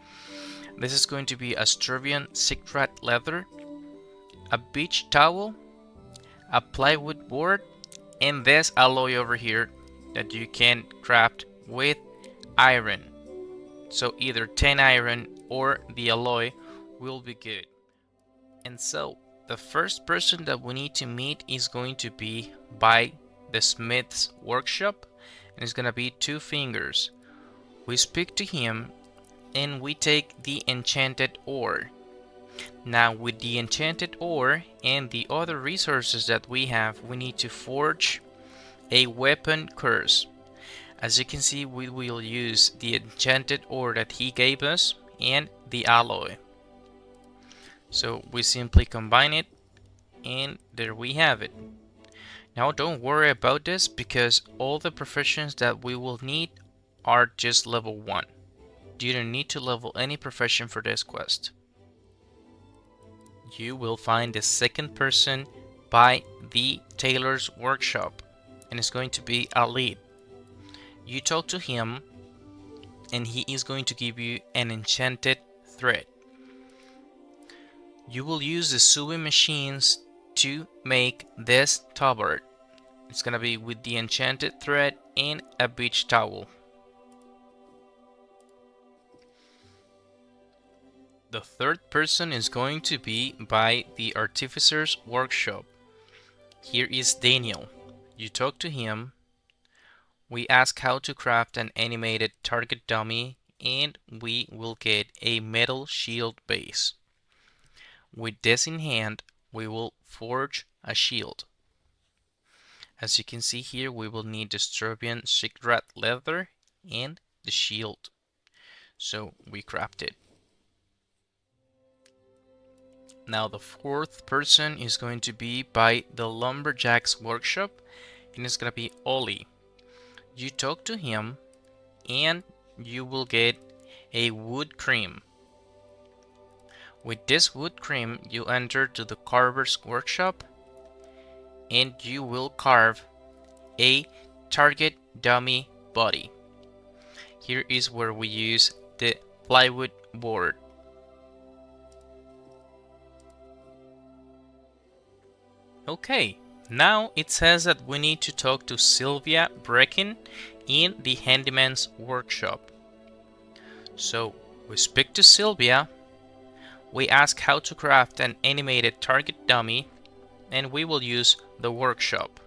This is going to be a Struvian Sigrat leather, a beach towel, a plywood board, and this alloy over here that you can craft with iron. So either 10 iron or the alloy will be good. And so the first person that we need to meet is going to be by the smith's workshop, and it's gonna be Two Fingers. We speak to him and we take the enchanted ore. Now with the enchanted ore and the other resources that we have, we need to forge a weapon curse. As you can see, we will use the enchanted ore that he gave us and the alloy. So we simply combine it, and there we have it. Now don't worry about this because all the professions that we will need are just level 1. You don't need to level any profession for this quest. You will find the second person by the tailor's workshop, and it's going to be a lead. You talk to him, and he is going to give you an enchanted thread. You will use the sewing machines to make this tabard. It's gonna be with the enchanted thread and a beach towel. The third person is going to be by the artificer's workshop. Here is Daniel. You talk to him. We ask how to craft an animated target dummy, and we will get a metal shield base. With this in hand, we will forge a shield. As you can see here, we will need the Sturbian Shikrat leather and the shield. So we craft it. Now the fourth person is going to be by the Lumberjack's workshop, and it's gonna be Ollie. You talk to him and you will get a wood cream. With this wood cream, you enter to the carver's workshop and you will carve a target dummy body. Here is where we use the plywood board. Okay, now it says that we need to talk to Sylvia Brecken in the handyman's workshop. So we speak to Sylvia, we ask how to craft an animated target dummy, and we will use the workshop.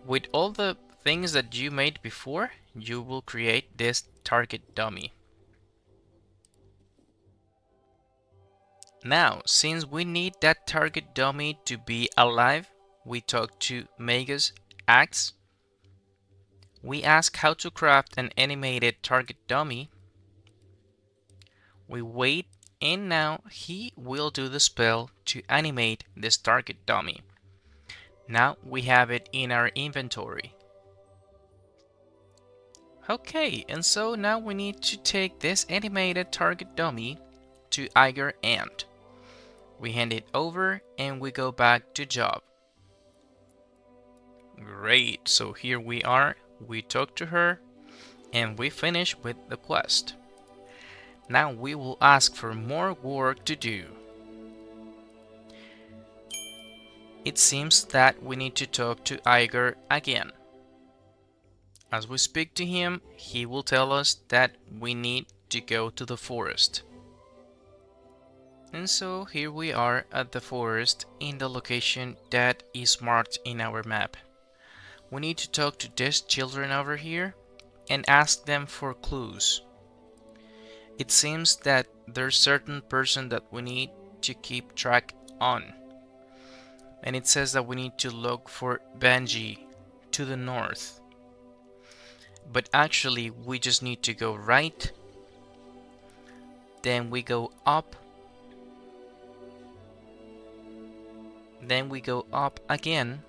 With all the things that you made before, you will create this target dummy. Now, since we need that target dummy to be alive, we talk to Mega's axe. We ask how to craft an animated target dummy. We wait, and now he will do the spell to animate this target dummy. Now we have it in our inventory. Okay, and so now we need to take this animated target dummy to Iger Ant. We hand it over and we go back to job. Great, so here we are, we talk to her and we finish with the quest. Now we will ask for more work to do. It seems that we need to talk to Iger again. As we speak to him, he will tell us that we need to go to the forest. And so here we are at the forest in the location that is marked in our map. We need to talk to these children over here and ask them for clues. It seems that there's certain person that we need to keep track on. And it says that we need to look for Benji to the north. But actually we just need to go right, then we go up, then we go up again,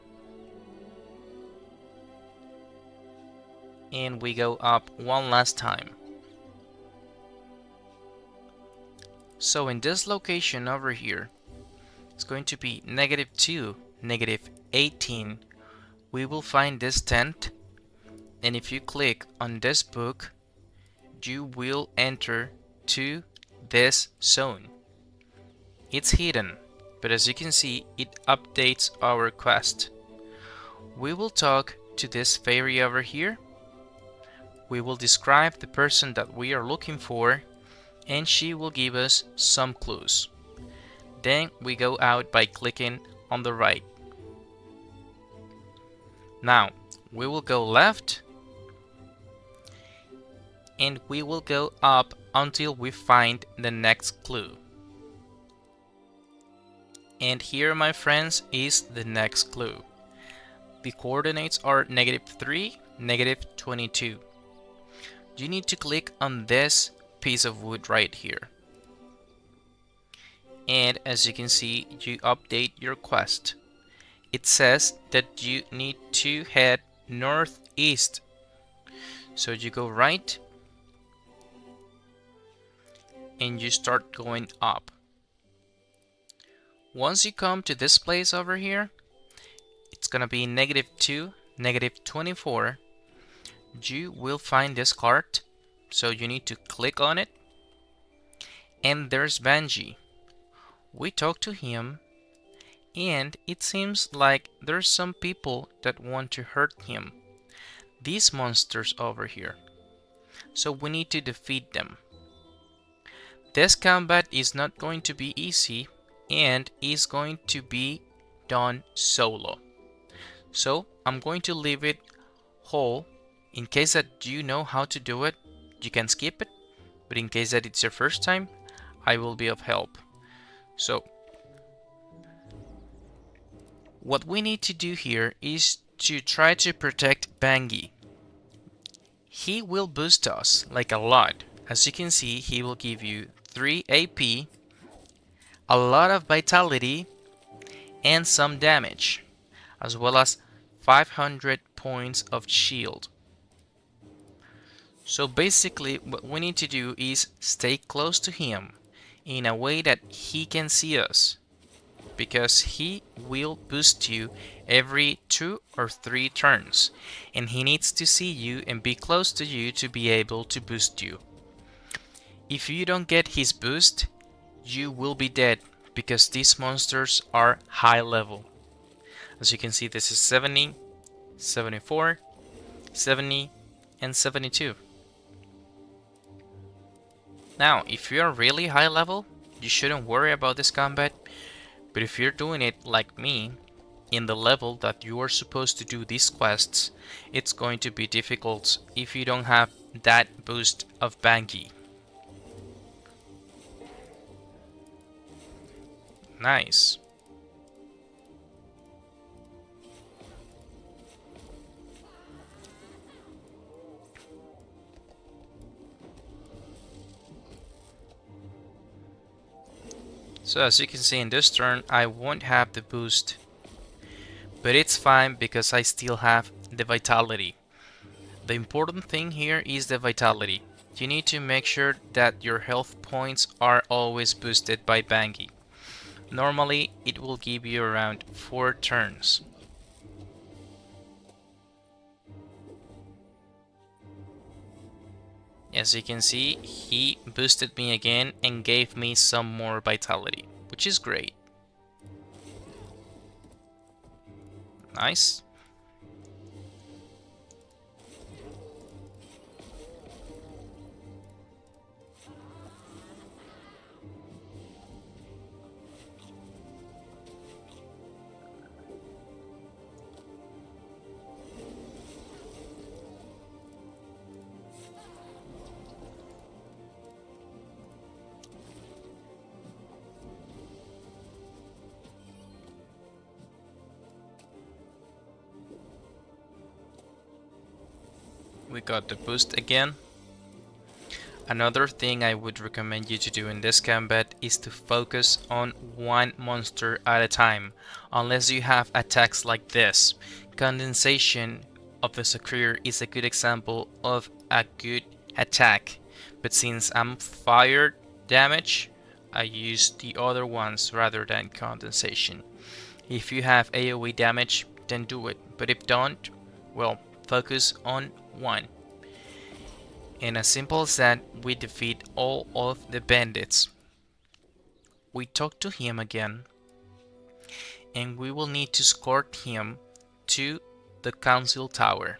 and we go up one last time. So in this location over here, it's going to be -2, -18. We will find this tent, and if you click on this book, you will enter to this zone. It's hidden, but as you can see, it updates our quest. We will talk to this fairy over here. We will describe the person that we are looking for, and she will give us some clues. Then we go out by clicking on the right. Now, we will go left, and we will go up until we find the next clue. And here, my friends, is the next clue. The coordinates are -3, -22. You need to click on this piece of wood right here. And as you can see, you update your quest. It says that you need to head northeast. So you go right and you start going up. Once you come to this place over here, it's gonna be -2, -24. You will find this cart, so you need to click on it. And there's Benji. We talk to him, and it seems like there's some people that want to hurt him. These monsters over here. So we need to defeat them. This combat is not going to be easy and is going to be done solo. So I'm going to leave it whole. In case that you know how to do it, you can skip it. But in case that it's your first time, I will be of help. So What we need to do here is to try to protect Bangi. He will boost us like a lot. As you can see, he will give you 3 AP, a lot of vitality, and some damage, as well as 500 points of shield. So basically what we need to do is stay close to him in a way that he can see us, because he will boost you every 2 or 3 turns, and he needs to see you and be close to you to be able to boost you. If you don't get his boost, you will be dead, because these monsters are high level. As you can see, this is 70, 74, 70, and 72. Now, if you are really high level, you shouldn't worry about this combat, but if you're doing it like me, in the level that you are supposed to do these quests, it's going to be difficult if you don't have that boost of Bangi. Nice. So as you can see in this turn, I won't have the boost, but it's fine because I still have the vitality. The important thing here is the vitality. You need to make sure that your health points are always boosted by Bangi. Normally, it will give you around 4 turns. As you can see, he boosted me again and gave me some more vitality, which is great. Nice. We got the boost again. Another thing I would recommend you to do in this combat is to focus on one monster at a time, unless you have attacks like this. Condensation of the Secure is a good example of a good attack, but since I'm fire damage, I use the other ones rather than condensation. If you have AoE damage, then do it, but if don't, well, focus on one. And as simple as that, we defeat all of the bandits. We talk to him again, and we will need to escort him to the council tower.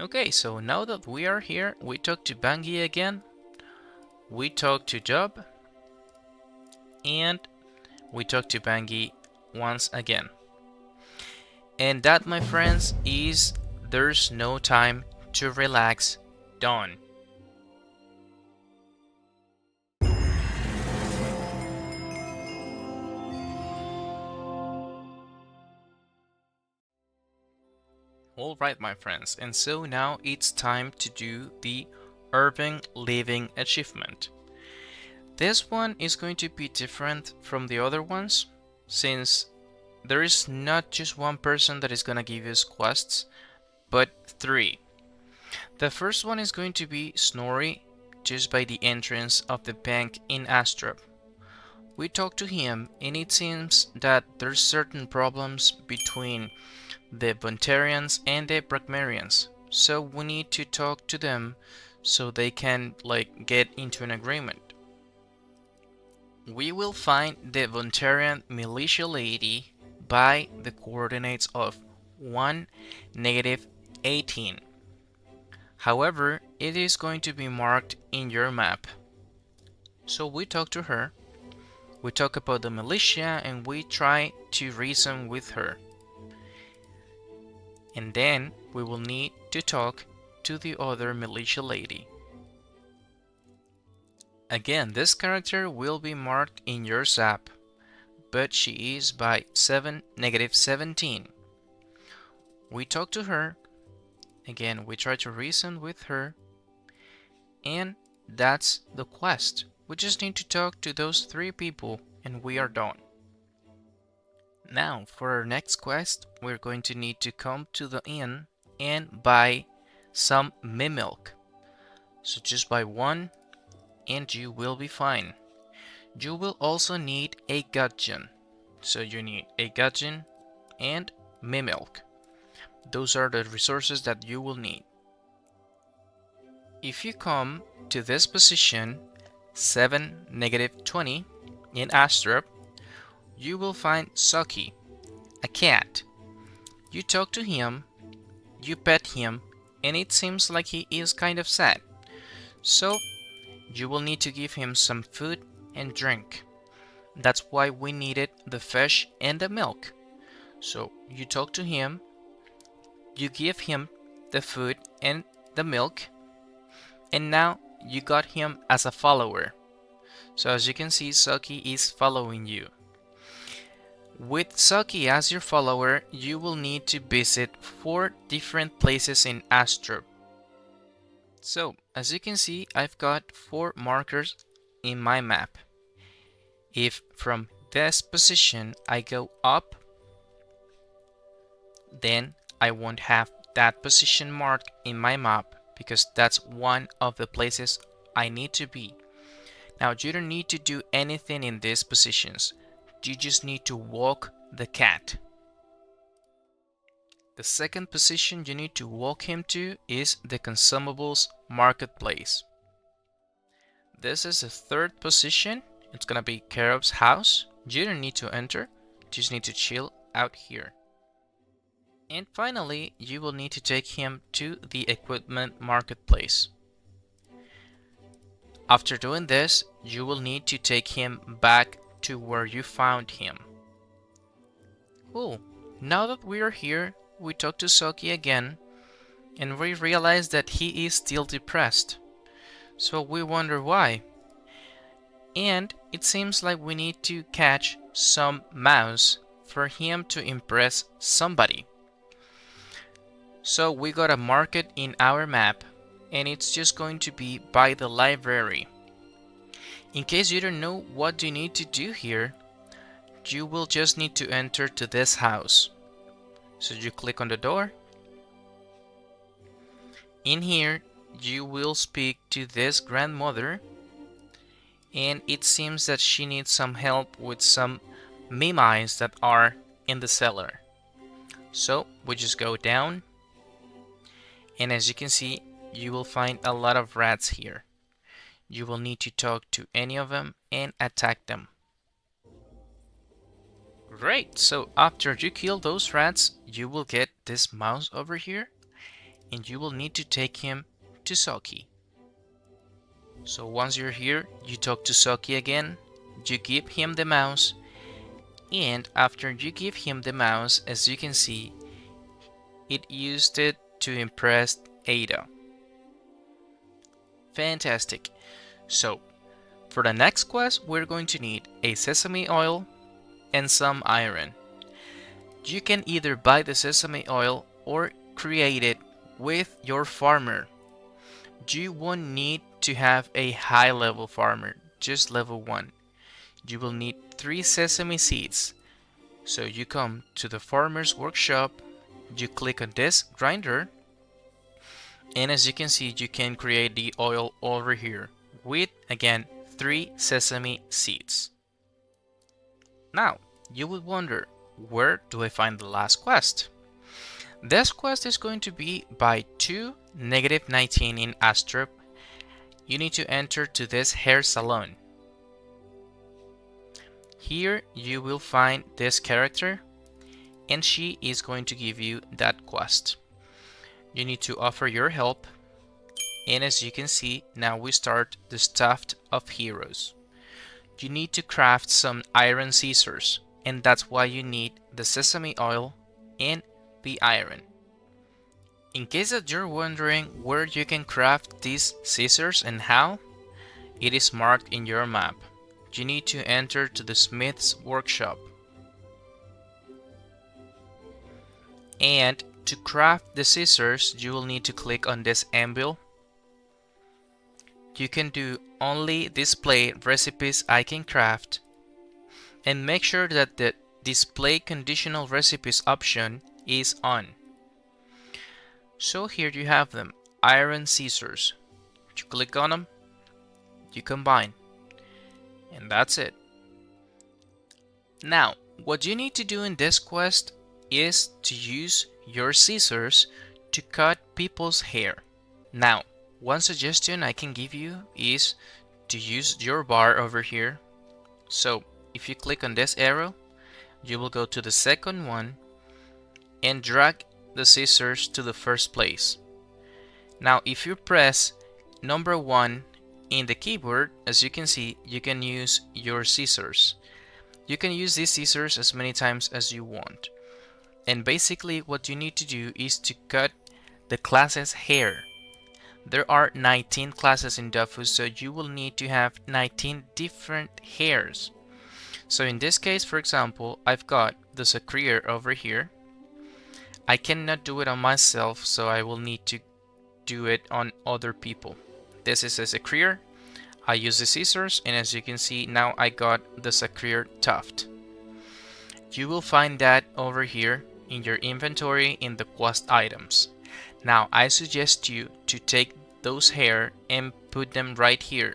Okay, so now that we are here, we talk to Bangi again, we talk to Job, and we talk to Bangi once again. And that, my friends, is There's No Time to Relax done. Alright, my friends, and so now it's time to do the Urban Living achievement. This one is going to be different from the other ones, since there is not just one person that is going to give us quests, but 3. The first one is going to be Snorri, just by the entrance of the bank in Astrup. We talk to him, and it seems that there's certain problems between the Bontarians and the Bragmarians, so we need to talk to them so they can get into an agreement. We will find the Bontarian militia lady by the coordinates of 1, -18. However, it is going to be marked in your map. So we talk to her, we talk about the militia, and we try to reason with her. And then we will need to talk to the other militia lady. Again, this character will be marked in your zap, but she is by -17. We talk to her. Again, we try to reason with her. And that's the quest. We just need to talk to those 3 people and we are done. Now, for our next quest, we're going to need to come to the inn and buy some milk. So just buy 1 and you will be fine. You will also need a gudgeon. So you need a gudgeon and milk. Those are the resources that you will need. If you come to this position, 7 -20 in Astrup, you will find Soki, a cat. You talk to him, you pet him, and it seems like he is kind of sad. So you will need to give him some food and drink. That's why we needed the fish and the milk. So you talk to him, you give him the food and the milk, and now you got him as a follower. So as you can see, Soki is following you. With Soki as your follower, you will need to visit 4 different places in Astrup. So as you can see, I've got 4 markers in my map. If from this position I go up, then I won't have that position marked in my map because that's one of the places I need to be. Now you don't need to do anything in these positions. You just need to walk the cat. The second position you need to walk him to is the consumables marketplace. This is the third position. It's gonna be Karob's house. You don't need to enter, just need to chill out here. And finally, you will need to take him to the equipment marketplace. After doing this, you will need to take him back to where you found him. Cool. Now that we are here, we talk to Soki again, and we realize that he is still depressed. So we wonder why. And it seems like we need to catch some mouse for him to impress somebody. So we got a market in our map, and it's just going to be by the library. In case you don't know what you need to do here, you will just need to enter to this house. So you click on the door. In here, you will speak to this grandmother, and it seems that she needs some help with some mice that are in the cellar. So we just go down, and as you can see, you will find a lot of rats here. You will need to talk to any of them and attack them. Great, so after you kill those rats, you will get this mouse over here, and you will need to take him to Soki. So once you're here, you talk to Soki again, you give him the mouse, and after you give him the mouse, as you can see, it used it to impress Ada. Fantastic. So, for the next quest, we're going to need a sesame oil and some iron. You can either buy the sesame oil or create it with your farmer. You won't need to have a high level farmer, just level 1. You will need 3 sesame seeds. So you come to the farmer's workshop, you click on this grinder, and as you can see, you can create the oil over here with, again, 3 sesame seeds. Now, you would wonder, where do I find the last quest? This quest is going to be by 2 -19 in Astrup. You need to enter to this hair salon. Here you will find this character, and she is going to give you that quest. You need to offer your help, and as you can see, now we start the Staff of Heroes. You need to craft some iron scissors, and that's why you need the sesame oil and the iron. In case that you're wondering where you can craft these scissors and how, it is marked in your map. you need to enter to the smith's workshop. And to craft the scissors, you will need to click on this anvil. You can do only display recipes I can craft, and make sure that the display conditional recipes option is on. So here you have them, iron scissors. You click on them, you combine, and that's it. Now, what you need to do in this quest is to use your scissors to cut people's hair. Now, one suggestion I can give you is to use your bar over here. So, if you click on this arrow, you will go to the second one and drag the scissors to the first place. Now, if you press number 1 in the keyboard, as you can see, you can use your scissors. You can use these scissors as many times as you want. And basically what you need to do is to cut the class's hair. There are 19 classes in Dofus, so you will need to have 19 different hairs. So in this case, for example, I've got the Sakrir over here. I cannot do it on myself, so I will need to do it on other people. This is a Sakrir. I use the scissors, and as you can see, now I got the Sakrir tuft. You will find that over here in your inventory in the quest items. Now I suggest you to take those hair and put them right here,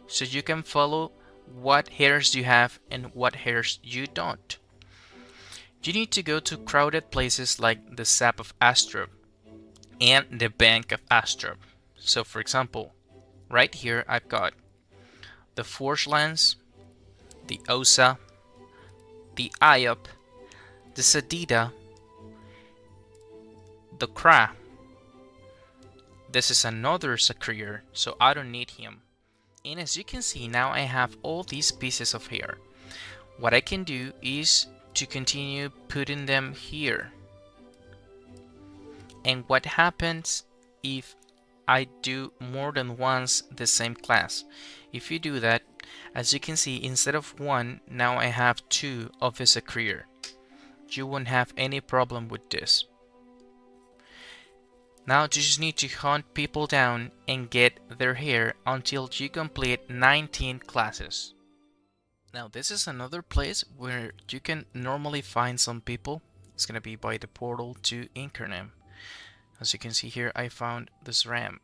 so you can follow what hairs you have and what hairs you don't. You need to go to crowded places like the Sap of Astrup and the Bank of Astrup. So for example, right here I've got the Forge Lance, the Osa, the Iop, the Sadida, the Kra. This is another Sakrir, so I don't need him. And as you can see, now I have all these pieces of hair. What I can do is to continue putting them here. And what happens if I do more than once the same class? If you do that, as you can see, instead of 1, now I have 2 of his Sakrir. You won't have any problem with this. Now you just need to hunt people down and get their hair until you complete 19 classes. Now this is another place where you can normally find some people. It's gonna be by the portal to Incarnam. As you can see here, I found this ram.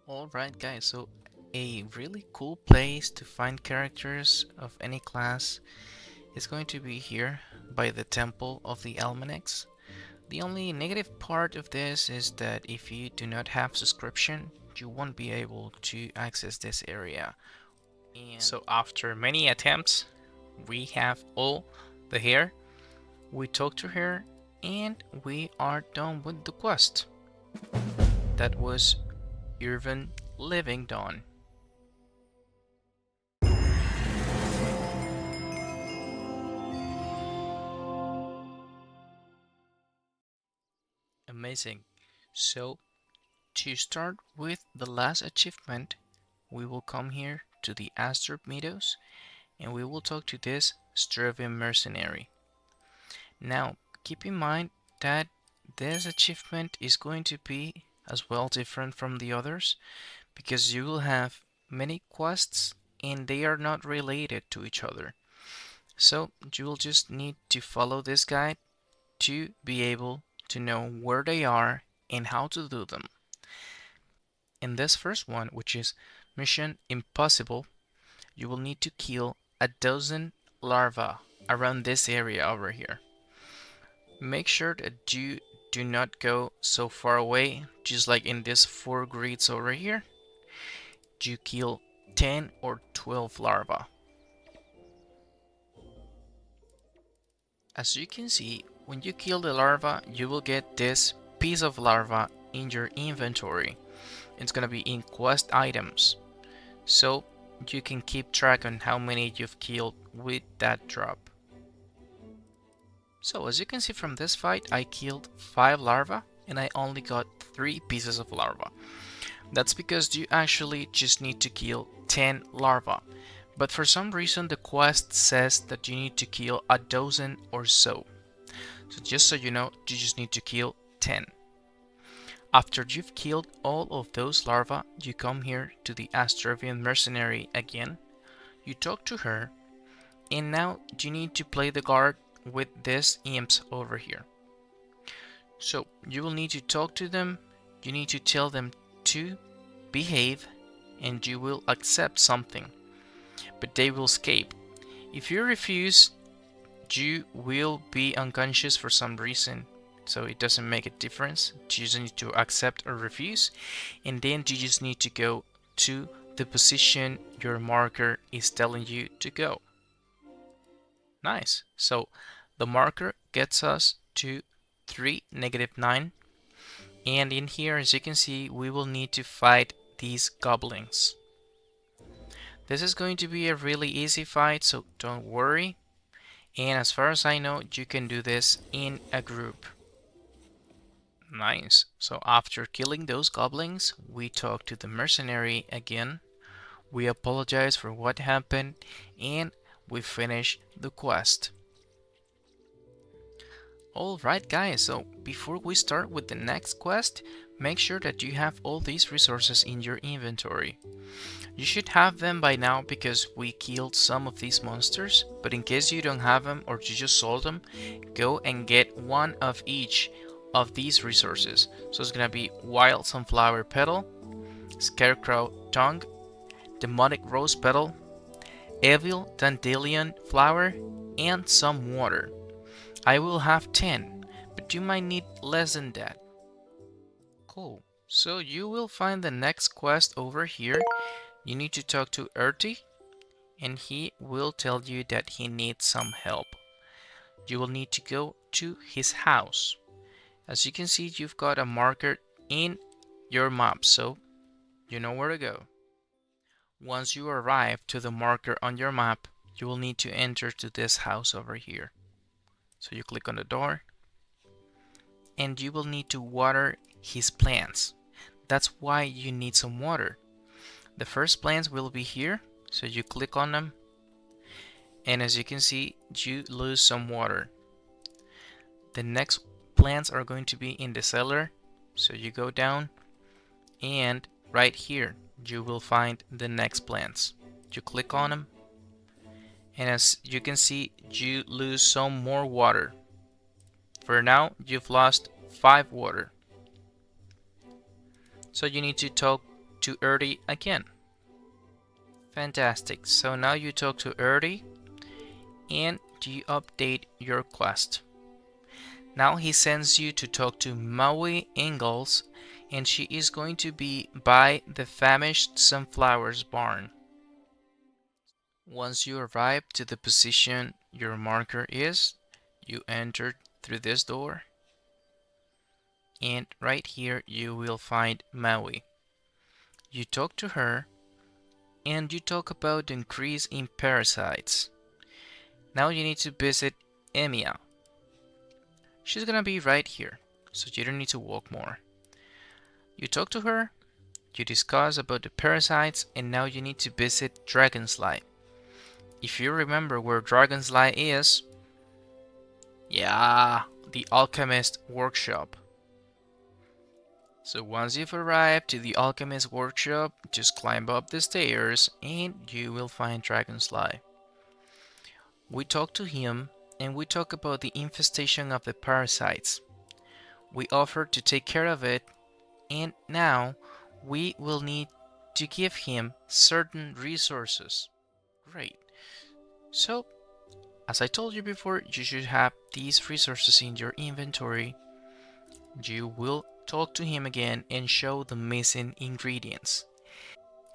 Alright guys, so a really cool place to find characters of any class is going to be here by the Temple of the Almanacs. The only negative part of this is that if you do not have subscription, you won't be able to access this area. And so after many attempts, we have all the hair. We talked to her and we are done with the quest. That was Irvin Living Dawn. Amazing. So to start with the last achievement, we will come here to the Astrup Meadows and we will talk to this Strevin mercenary. Now keep in mind that this achievement is going to be as well different from the others because you will have many quests and they are not related to each other. So you will just need to follow this guide to be able to know where they are and how to do them. In this first one, which is Mission Impossible, you will need to kill 12 larvae around this area over here. Make sure that you do not go so far away, just like in these 4 grids over here. You kill 10 or 12 larvae. As you can see, when you kill the larva, you will get this piece of larva in your inventory. It's gonna be in quest items, so you can keep track on how many you've killed with that drop. So as you can see from this fight, I killed 5 larvae and I only got 3 pieces of larva. That's because you actually just need to kill 10 larvae, But for some reason the quest says that you need to kill a dozen or so. So just so you know, you just need to kill 10. After you've killed all of those larvae, you come here to the Astrovian mercenary again. You talk to her, and now you need to play the guard with these imps over here. So you will need to talk to them, you need to tell them to behave, and you will accept something, but they will escape. If you refuse, you will be unconscious for some reason, so it doesn't make a difference. You just need to accept or refuse, and then you just need to go to the position your marker is telling you to go. Nice. So the marker gets us to 3, -9, and in here, as you can see, we will need to fight these goblins. This is going to be a really easy fight, so don't worry. And as far as I know, you can do this in a group. Nice. So after killing those goblins, we talk to the mercenary again. We apologize for what happened, and we finish the quest. Alright guys, so before we start with the next quest, make sure that you have all these resources in your inventory. You should have them by now because we killed some of these monsters, but in case you don't have them or you just sold them, go and get one of each of these resources. So it's gonna be wild sunflower petal, scarecrow tongue, demonic rose petal, evil dandelion flower, and some water. I will have 10, but you might need less than that. Cool. So you will find the next quest over here. You need to talk to Erti, and he will tell you that he needs some help. You will need to go to his house. As you can see, you've got a marker in your map, so you know where to go. Once you arrive to the marker on your map, you will need to enter to this house over here. So you click on the door, and you will need to water his plants. That's why you need some water. The first plants will be here, so you click on them, and as you can see, you lose some water. The next plants are going to be in the cellar, so you go down, and right here you will find the next plants. You click on them, and as you can see, you lose some more water. For now, you've lost 5 water. So you need to talk to Erdi again. Fantastic. So now you talk to Erdi, and you update your quest. Now he sends you to talk to Maui Ingalls, and she is going to be by the famished sunflowers barn. Once you arrive to the position your marker is, you enter through this door, and right here you will find Maui. You talk to her, and you talk about the increase in parasites. Now you need to visit Emiya. She's gonna be right here, so you don't need to walk more. You talk to her, you discuss about the parasites, and now you need to visit Dragonslide. If you remember where Dragonslide is, yeah, the Alchemist Workshop. So once you've arrived to the Alchemist Workshop, just climb up the stairs and you will find Dragonslide. We talk to him, and we talk about the infestation of the parasites. We offer to take care of it, and now we will need to give him certain resources. Great. So, as I told you before, you should have these resources in your inventory. You will talk to him again and show the missing ingredients.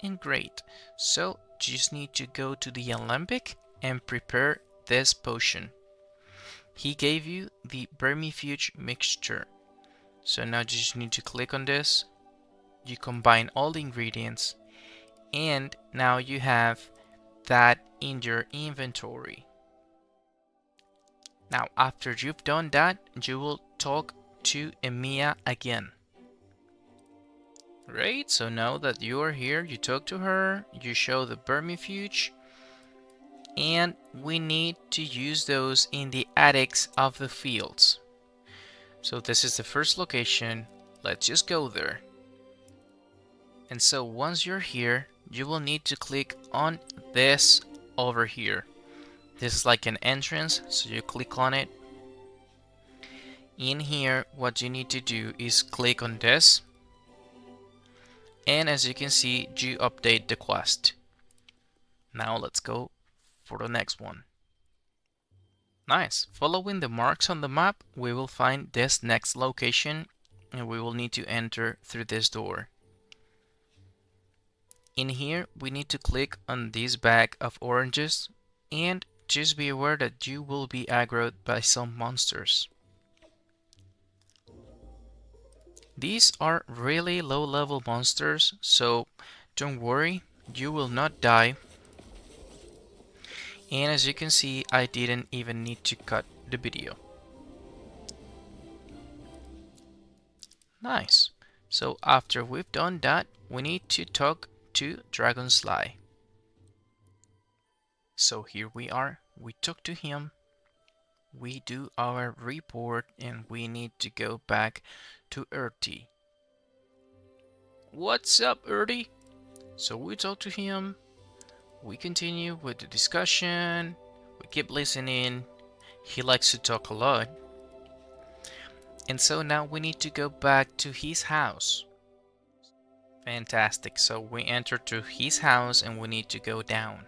And great. So, you just need to go to the Alembic and prepare this potion. He gave you the vermifuge mixture. So now you just need to click on this. You combine all the ingredients, and now you have that in your inventory. Now, after you've done that, you will talk to Emiya again. Great, so now that you are here, you talk to her, you show the vermifuge, and we need to use those in the attics of the fields. So this is the first location. Let's just go there. And so once you're here, you will need to click on this over here. This is like an entrance, so you click on it. In here, what you need to do is click on this. And as you can see, you update the quest. Now let's go for the next one. Nice. Following the marks on the map, we will find this next location and we will need to enter through this door. In here, we need to click on this bag of oranges and just be aware that you will be aggroed by some monsters. These are really low level monsters, so don't worry, you will not die. And as you can see, I didn't even need to cut the video. Nice. So after we've done that, we need to talk to Dragonfly. So here we are. We talk to him. We do our report and we need to go back to Erty. What's up, Erty? So we talk to him. We continue with the discussion. We keep listening. He likes to talk a lot. And so now we need to go back to his house. Fantastic. So we enter to his house and we need to go down.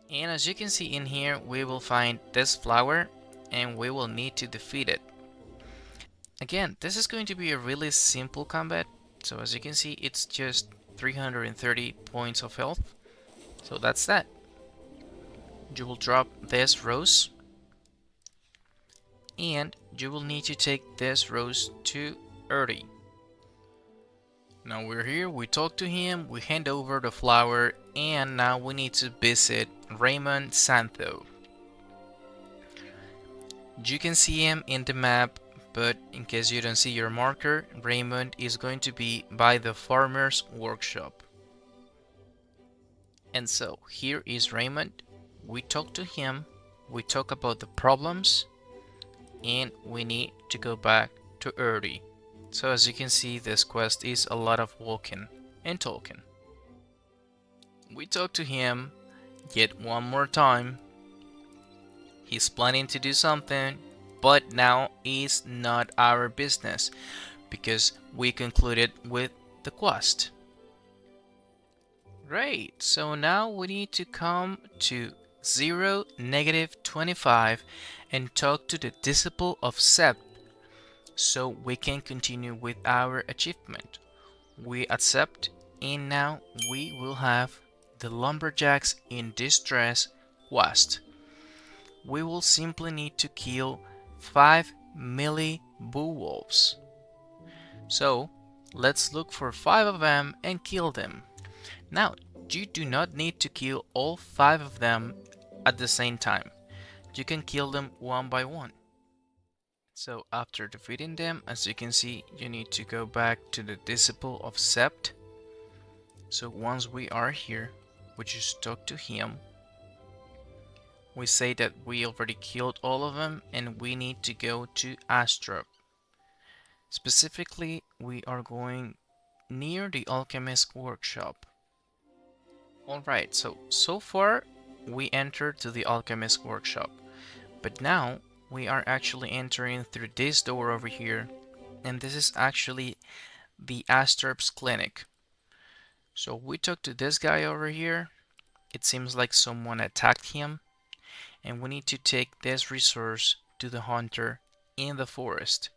And as you can see in here, we will find this flower and we will need to defeat it. Again, this is going to be a really simple combat. So as you can see, it's just 330 points of health. So that's that. You will drop this rose. And you will need to take this rose to Erty. Now we're here, we talk to him, we hand over the flower, and now we need to visit Raymond Santho. You can see him in the map, but in case you don't see your marker, Raymond is going to be by the farmer's workshop. And so here is Raymond. We talk to him, we talk about the problems, and we need to go back to Erty. So as you can see, this quest is a lot of walking and talking. We talk to him yet one more time. He's planning to do something, but now is not our business because we concluded with the quest. Great, so now we need to come to 0, -25 and talk to the Disciple of Sept so we can continue with our achievement. We accept, and now we will have the Lumberjacks in Distress quest. We will simply need to kill 5 melee bullwolves. So let's look for 5 of them and kill them. Now, you do not need to kill all 5 of them at the same time. You can kill them one by one. So after defeating them, as you can see, you need to go back to the Disciple of Sept. So once we are here, we just talk to him. We say that we already killed all of them and we need to go to Astrup. Specifically, we are going near the Alchemist workshop. Alright, so far we entered to the Alchemist workshop, but now we are actually entering through this door over here, and this is actually the Astrup's clinic. So we talk to this guy over here. It seems like someone attacked him, and we need to take this resource to the hunter in the forest.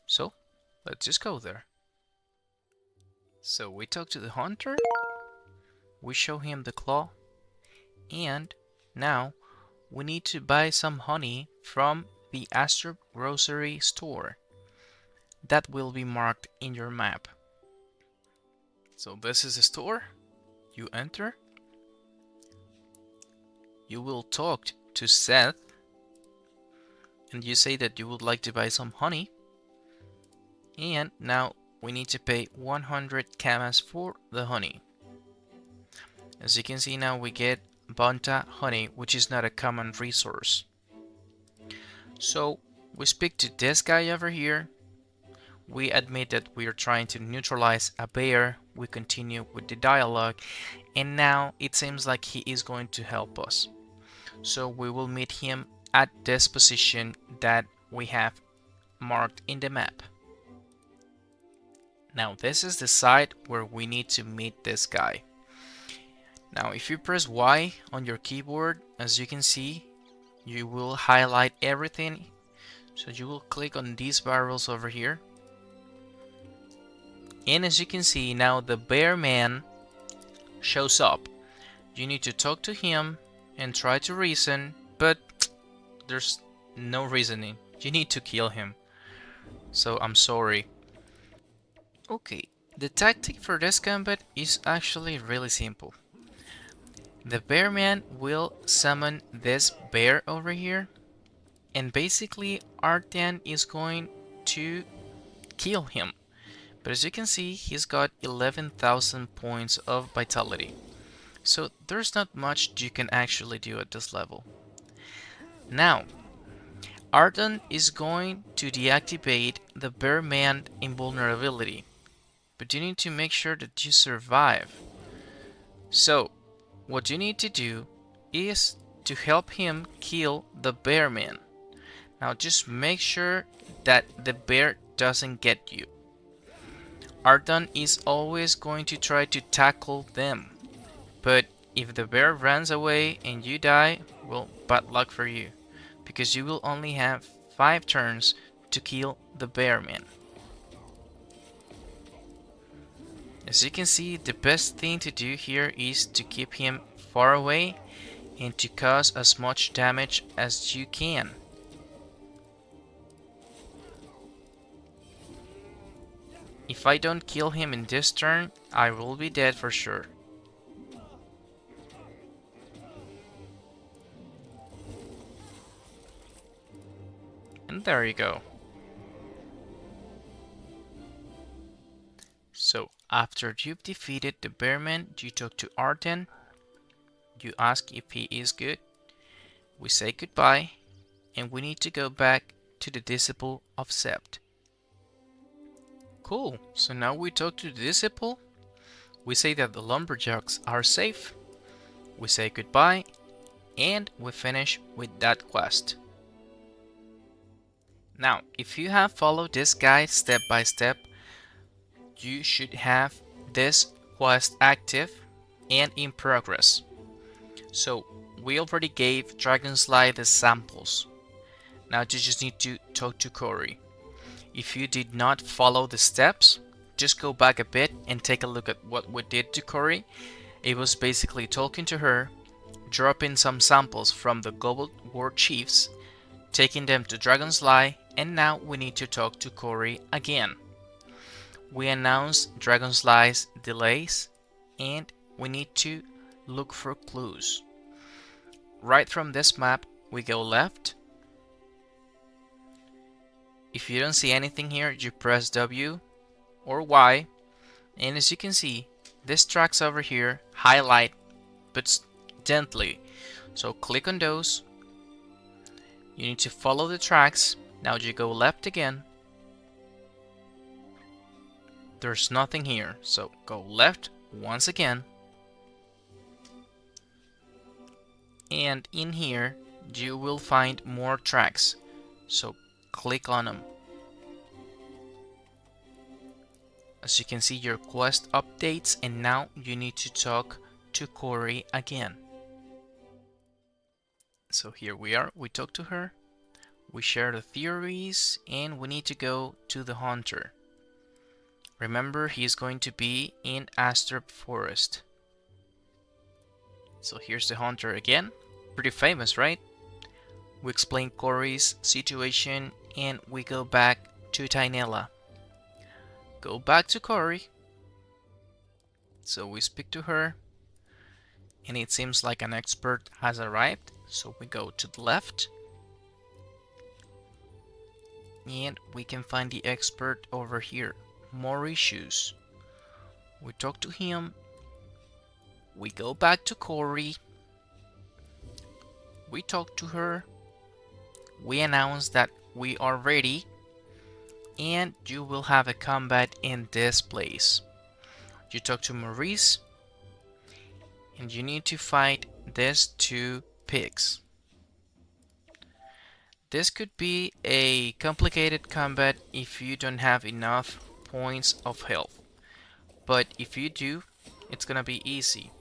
So let's just go there. So we talk to the hunter, we show him the claw, and now we need to buy some honey from the Astrup grocery store. That will be marked in your map. So this is the store. You enter. You will talk to Seth, and you say that you would like to buy some honey. And now we need to pay 100 camas for the honey. As you can see now, we get Bonta honey, which is not a common resource. So we speak to this guy over here. We admit that we are trying to neutralize a bear. We continue with the dialogue, and now it seems like he is going to help us. So we will meet him at this position that we have marked in the map. Now this is the site where we need to meet this guy. Now if you press Y on your keyboard, as you can see, you will highlight everything. So you will click on these barrels over here. And as you can see, now the bear man shows up. You need to talk to him and try to reason, but there's no reasoning. You need to kill him. So I'm sorry. Okay, the tactic for this combat is actually really simple. The bear man will summon this bear over here, and basically Artan is going to kill him. But as you can see, he's got 11,000 points of vitality. So there's not much you can actually do at this level. Now, Artan is going to deactivate the bear man invulnerability. But you need to make sure that you survive. So, what you need to do is to help him kill the bear man. Now just make sure that the bear doesn't get you. Artan is always going to try to tackle them. But if the bear runs away and you die, well, bad luck for you. Because you will only have 5 turns to kill the bear man. As you can see, the best thing to do here is to keep him far away and to cause as much damage as you can. If I don't kill him in this turn, I will be dead for sure. And there you go. So, after you've defeated the bearman, you talk to Artan. You ask if he is good. We say goodbye, and we need to go back to the Disciple of Sept. Cool, so now we talk to the Disciple. We say that the lumberjacks are safe. We say goodbye, and we finish with that quest. Now, if you have followed this guide step by step, you should have this quest active and in progress. So we already gave Dragonslide the samples. Now you just need to talk to Cory. If you did not follow the steps, just go back a bit and take a look at what we did to Cory. It was basically talking to her, dropping some samples from the Goblin War Chiefs, taking them to Dragonslide, and now we need to talk to Cory again. We announced Dragonslide's delays, and we need to look for clues. Right from this map, we go left. If you don't see anything here, you press W or Y, and as you can see, these tracks over here highlight but gently. So click on those. You need to follow the tracks. Now you go left again. There's nothing here, so go left once again. And in here, you will find more tracks, so click on them. As you can see, your quest updates, and now you need to talk to Cory again. So here we are, we talk to her, we share the theories, and we need to go to the Hunter. Remember, he's going to be in Astrup Forest. So here's the Hunter again. Pretty famous, right? We explain Cory's situation and we go back to Tynella. Go back to Cory. So we speak to her. And it seems like an expert has arrived. So we go to the left. And we can find the expert over here. More issues. We talk to him. We go back to Cory. We talk to her, we announce that we are ready, and you will have a combat in this place. You talk to Maurice, and you need to fight these two pigs. This could be a complicated combat if you don't have enough points of health, but if you do, it's gonna be easy.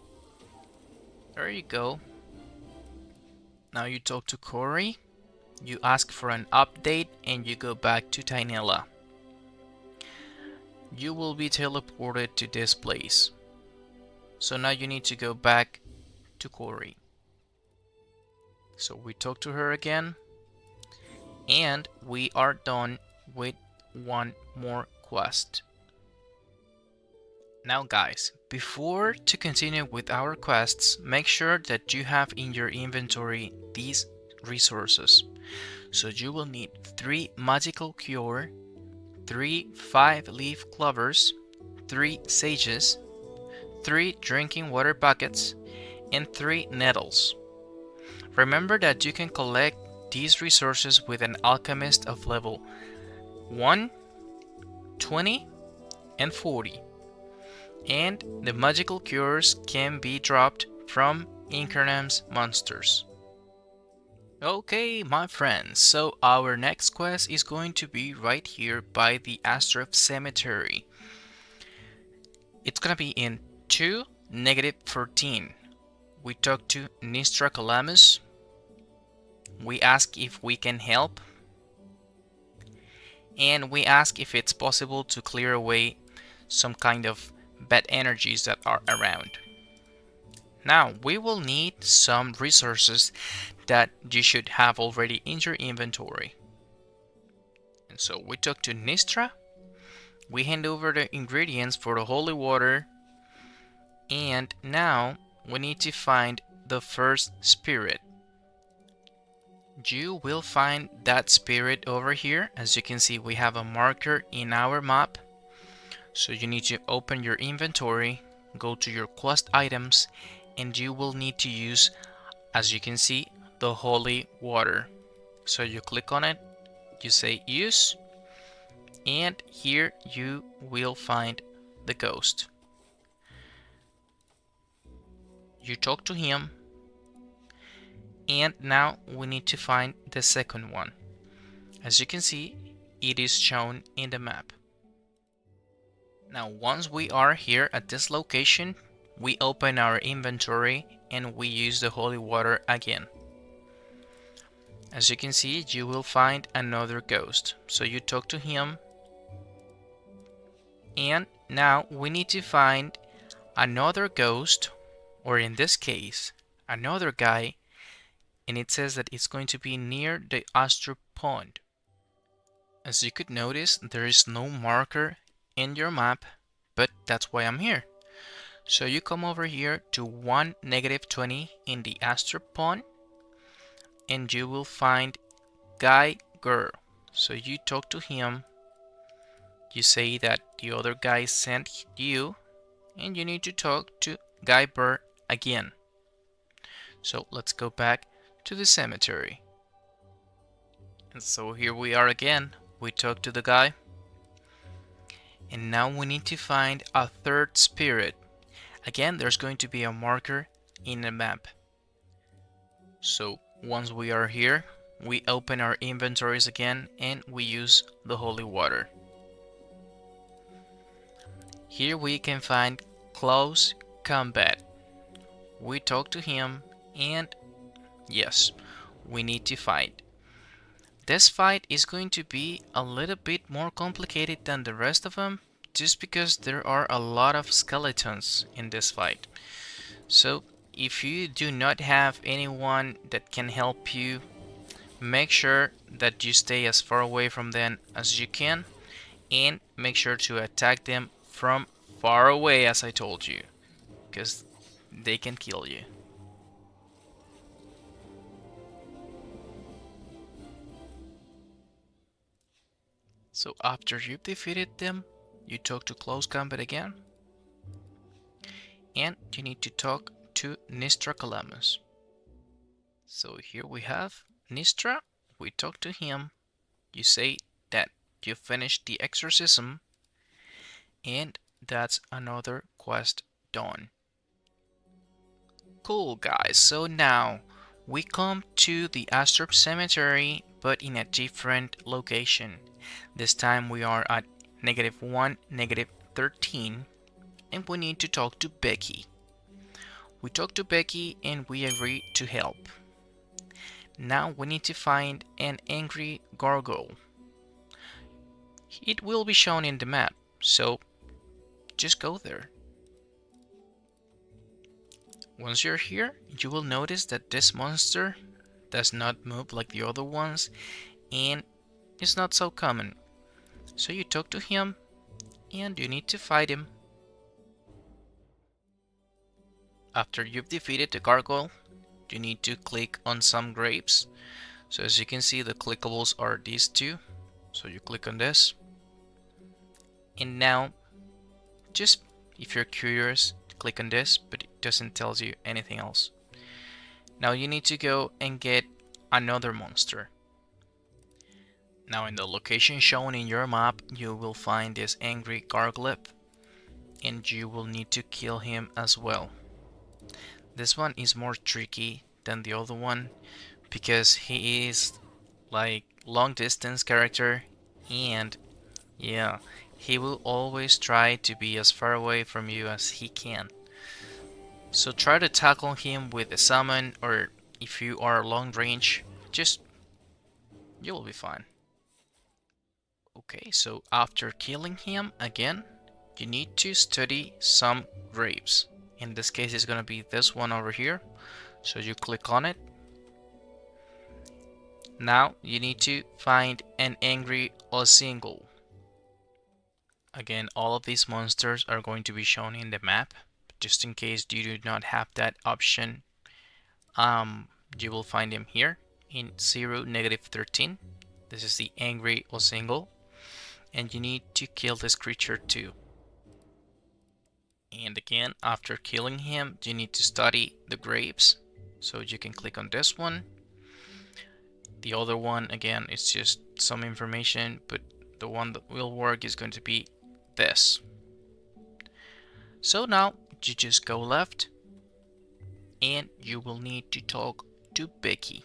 There you go. Now you talk to Corey, you ask for an update, and you go back to Tynella. You will be teleported to this place. So now you need to go back to Corey. So we talk to her again, and we are done with one more quest. Now guys, before to continue with our quests, make sure that you have in your inventory these resources. So you will need 3 magical cure, 3 5-leaf clovers, 3 sages, 3 drinking water buckets, and 3 nettles. Remember that you can collect these resources with an alchemist of level 1, 20, and 40. And the magical cures can be dropped from Incarnam's monsters. Okay, my friends, so our next quest is going to be right here by the Astrov Cemetery. It's gonna be in 2-14. We talk to Nistra Calamus. We ask if we can help. And we ask if it's possible to clear away some kind of bad energies that are around. Now, we will need some resources that you should have already in your inventory. And so we talk to Nistra. We hand over the ingredients for the holy water. And now we need to find the first spirit. You will find that spirit over here. As you can see, we have a marker in our map. So you need to open your inventory, go to your quest items, and you will need to use, as you can see, the holy water. So you click on it, you say use, and here you will find the ghost. You talk to him, and now we need to find the second one. As you can see, it is shown in the map. Now once we are here at this location, we open our inventory and we use the holy water again. As you can see, you will find another ghost. So you talk to him, and now we need to find another ghost, or in this case, another guy, and it says that it's going to be near the Astro Pond. As you could notice, there is no marker in your map, but that's why I'm here. So you come over here to 1-20 in the Astro Pond, and you will find Guy Gur. So you talk to him, you say that the other guy sent you, and you need to talk to Guy Burr again. So let's go back to the cemetery. And so here we are again. We talk to the guy. And now we need to find a third spirit. Again, there's going to be a marker in the map. So once we are here, we open our inventories again and we use the holy water. Here we can find close combat. We talk to him, and yes, we need to fight. This fight is going to be a little bit more complicated than the rest of them, just because there are a lot of skeletons in this fight. So if you do not have anyone that can help you, make sure that you stay as far away from them as you can, and make sure to attack them from far away, as I told you, because they can kill you. So after you've defeated them, you talk to close combat again, and you need to talk to Nistra Calamus. So here we have Nistra. We talk to him. You say that you finished the exorcism, and that's another quest done. Cool, guys. So now we come to the Astrup Cemetery, but in a different location. This time we are at -1, -13, and we need to talk to Becky. We talk to Becky and we agree to help. Now we need to find an angry gargoyle. It will be shown in the map, so just go there. Once you're here, you will notice that this monster does not move like the other ones and is not so common. So you talk to him and you need to fight him. After you've defeated the gargoyle, you need to click on some graves. So as you can see, the clickables are these two. So you click on this. And now, just if you're curious, click on this, but it doesn't tell you anything else. Now you need to go and get another monster. Now in the location shown in your map, you will find this angry gargoyle, and you will need to kill him as well. This one is more tricky than the other one because he is like long distance character, and yeah, he will always try to be as far away from you as he can. So try to tackle him with a summon, or if you are long range, just you will be fine. Okay, so after killing him again, you need to study some graves. In this case, it's gonna be this one over here. So you click on it. Now you need to find an angry Ozingle. Again, all of these monsters are going to be shown in the map. Just in case you do not have that option, you will find him here in 0, -13. This is the angry Ozingle. And you need to kill this creature too. And again, after killing him, you need to study the graves. So you can click on this one. The other one, again, is just some information, but the one that will work is going to be this. So now you just go left and you will need to talk to Becky.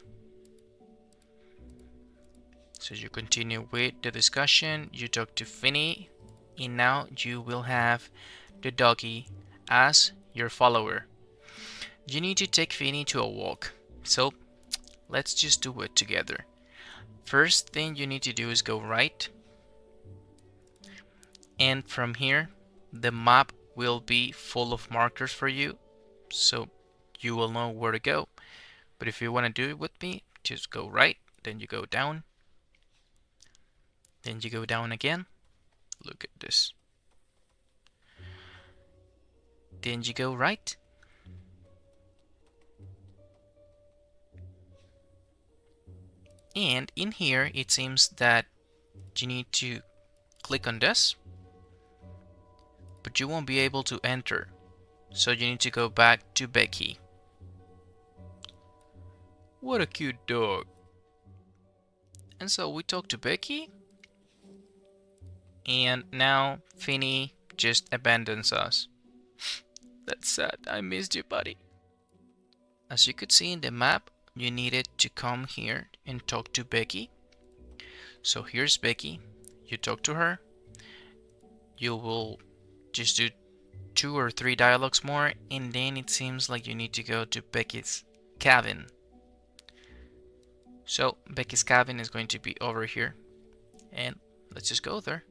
So you continue with the discussion, you talk to Finny, and now you will have the doggy as your follower. You need to take Finny to a walk, so let's just do it together. First thing you need to do is go right, and from here the map will be full of markers for you, so you will know where to go. But if you want to do it with me, just go right, then you go down, then you go down again. Look at this. Then you go right. And in here, it seems that you need to click on this, but you won't be able to enter. So you need to go back to Becky. What a cute dog. And so we talk to Becky, and now Finny just abandons us. That's sad. I missed you, buddy. As you could see in the map, you needed to come here and talk to Becky. So here's Becky. You talk to her. You will just do 2 or 3 dialogues more, and then it seems like you need to go to Becky's cabin. So Becky's cabin is going to be over here, and let's just go there.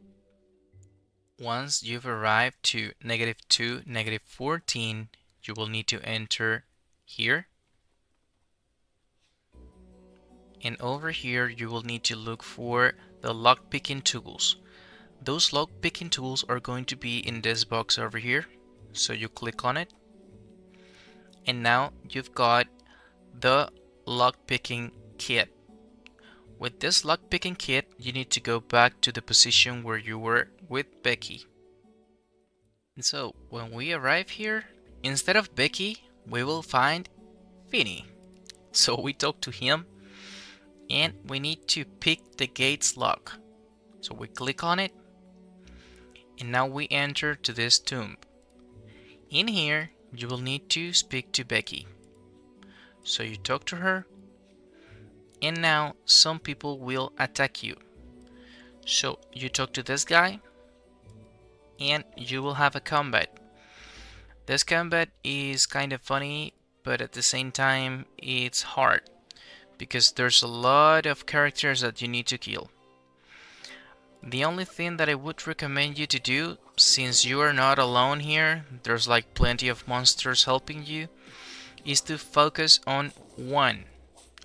Once you've arrived to -2, -14, you will need to enter here. And over here, you will need to look for the lockpicking tools. Those lockpicking tools are going to be in this box over here. So you click on it. And now you've got the lockpicking kit. With this lockpicking kit, you need to go back to the position where you were with Becky. And so when we arrive here, instead of Becky, we will find Finny. So we talk to him, and we need to pick the gate's lock. So we click on it, and now we enter to this tomb. In here, you will need to speak to Becky. So you talk to her, and now some people will attack you. So you talk to this guy, and you will have a combat. This combat is kind of funny, but at the same time it's hard, because there's a lot of characters that you need to kill. The only thing that I would recommend you to do, since you are not alone here, there's like plenty of monsters helping you, is to focus on one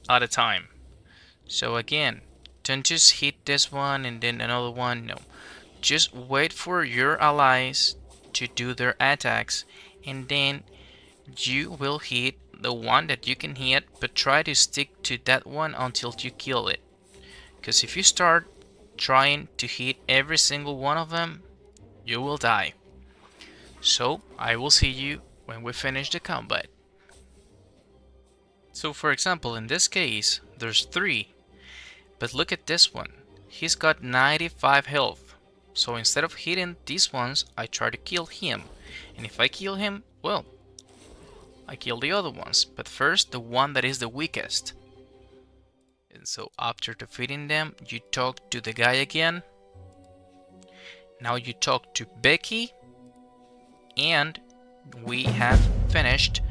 at a time. So again, don't just hit this one and then another one, no. Just wait for your allies to do their attacks, and then you will hit the one that you can hit, but try to stick to that one until you kill it. Because if you start trying to hit every single one of them, you will die. So I will see you when we finish the combat. So for example, in this case, there's 3. But look at this one. He's got 95 health. So instead of hitting these ones, I try to kill him. And if I kill him, well, I kill the other ones. But first, the one that is the weakest. And so after defeating them, you talk to the guy again. Now you talk to Becky. And we have finished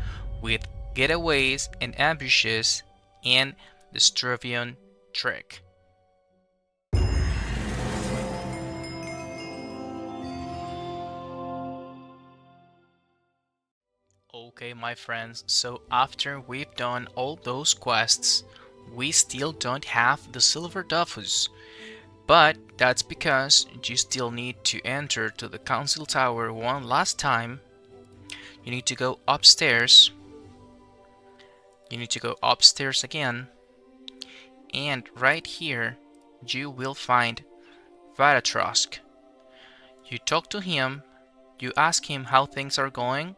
with Getaways and Ambushes and the Struvion trick. Okay, my friends, so after we've done all those quests, we still don't have the Silver Dofus. But that's because you still need to enter to the Council Tower one last time. You need to go upstairs. You need to go upstairs again. And right here, you will find Ratathrosk. You talk to him. You ask him how things are going.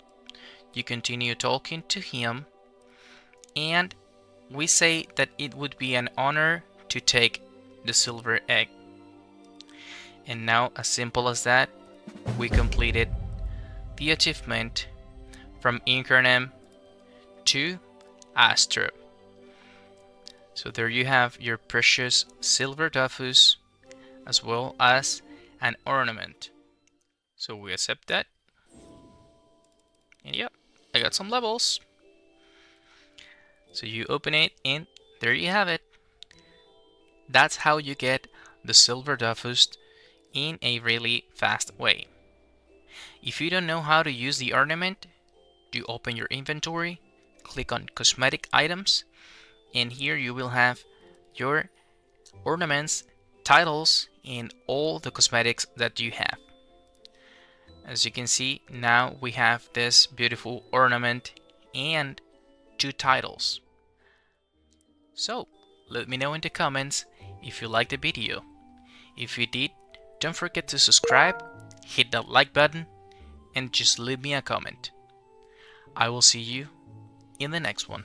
You continue talking to him. And we say that it would be an honor to take the silver egg. And now, as simple as that, we completed the achievement from Incarnate to Astro. So there you have your precious Silver Dofus, as well as an ornament. So we accept that. And yep, I got some levels. So you open it, and there you have it. That's how you get the Silver Dofus in a really fast way. If you don't know how to use the ornament, you open your inventory, click on cosmetic items, and here you will have your ornaments, titles, and all the cosmetics that you have. As you can see, now we have this beautiful ornament and 2 titles. So let me know in the comments if you liked the video. If you did, don't forget to subscribe, hit that like button, and just leave me a comment. I will see you in the next one.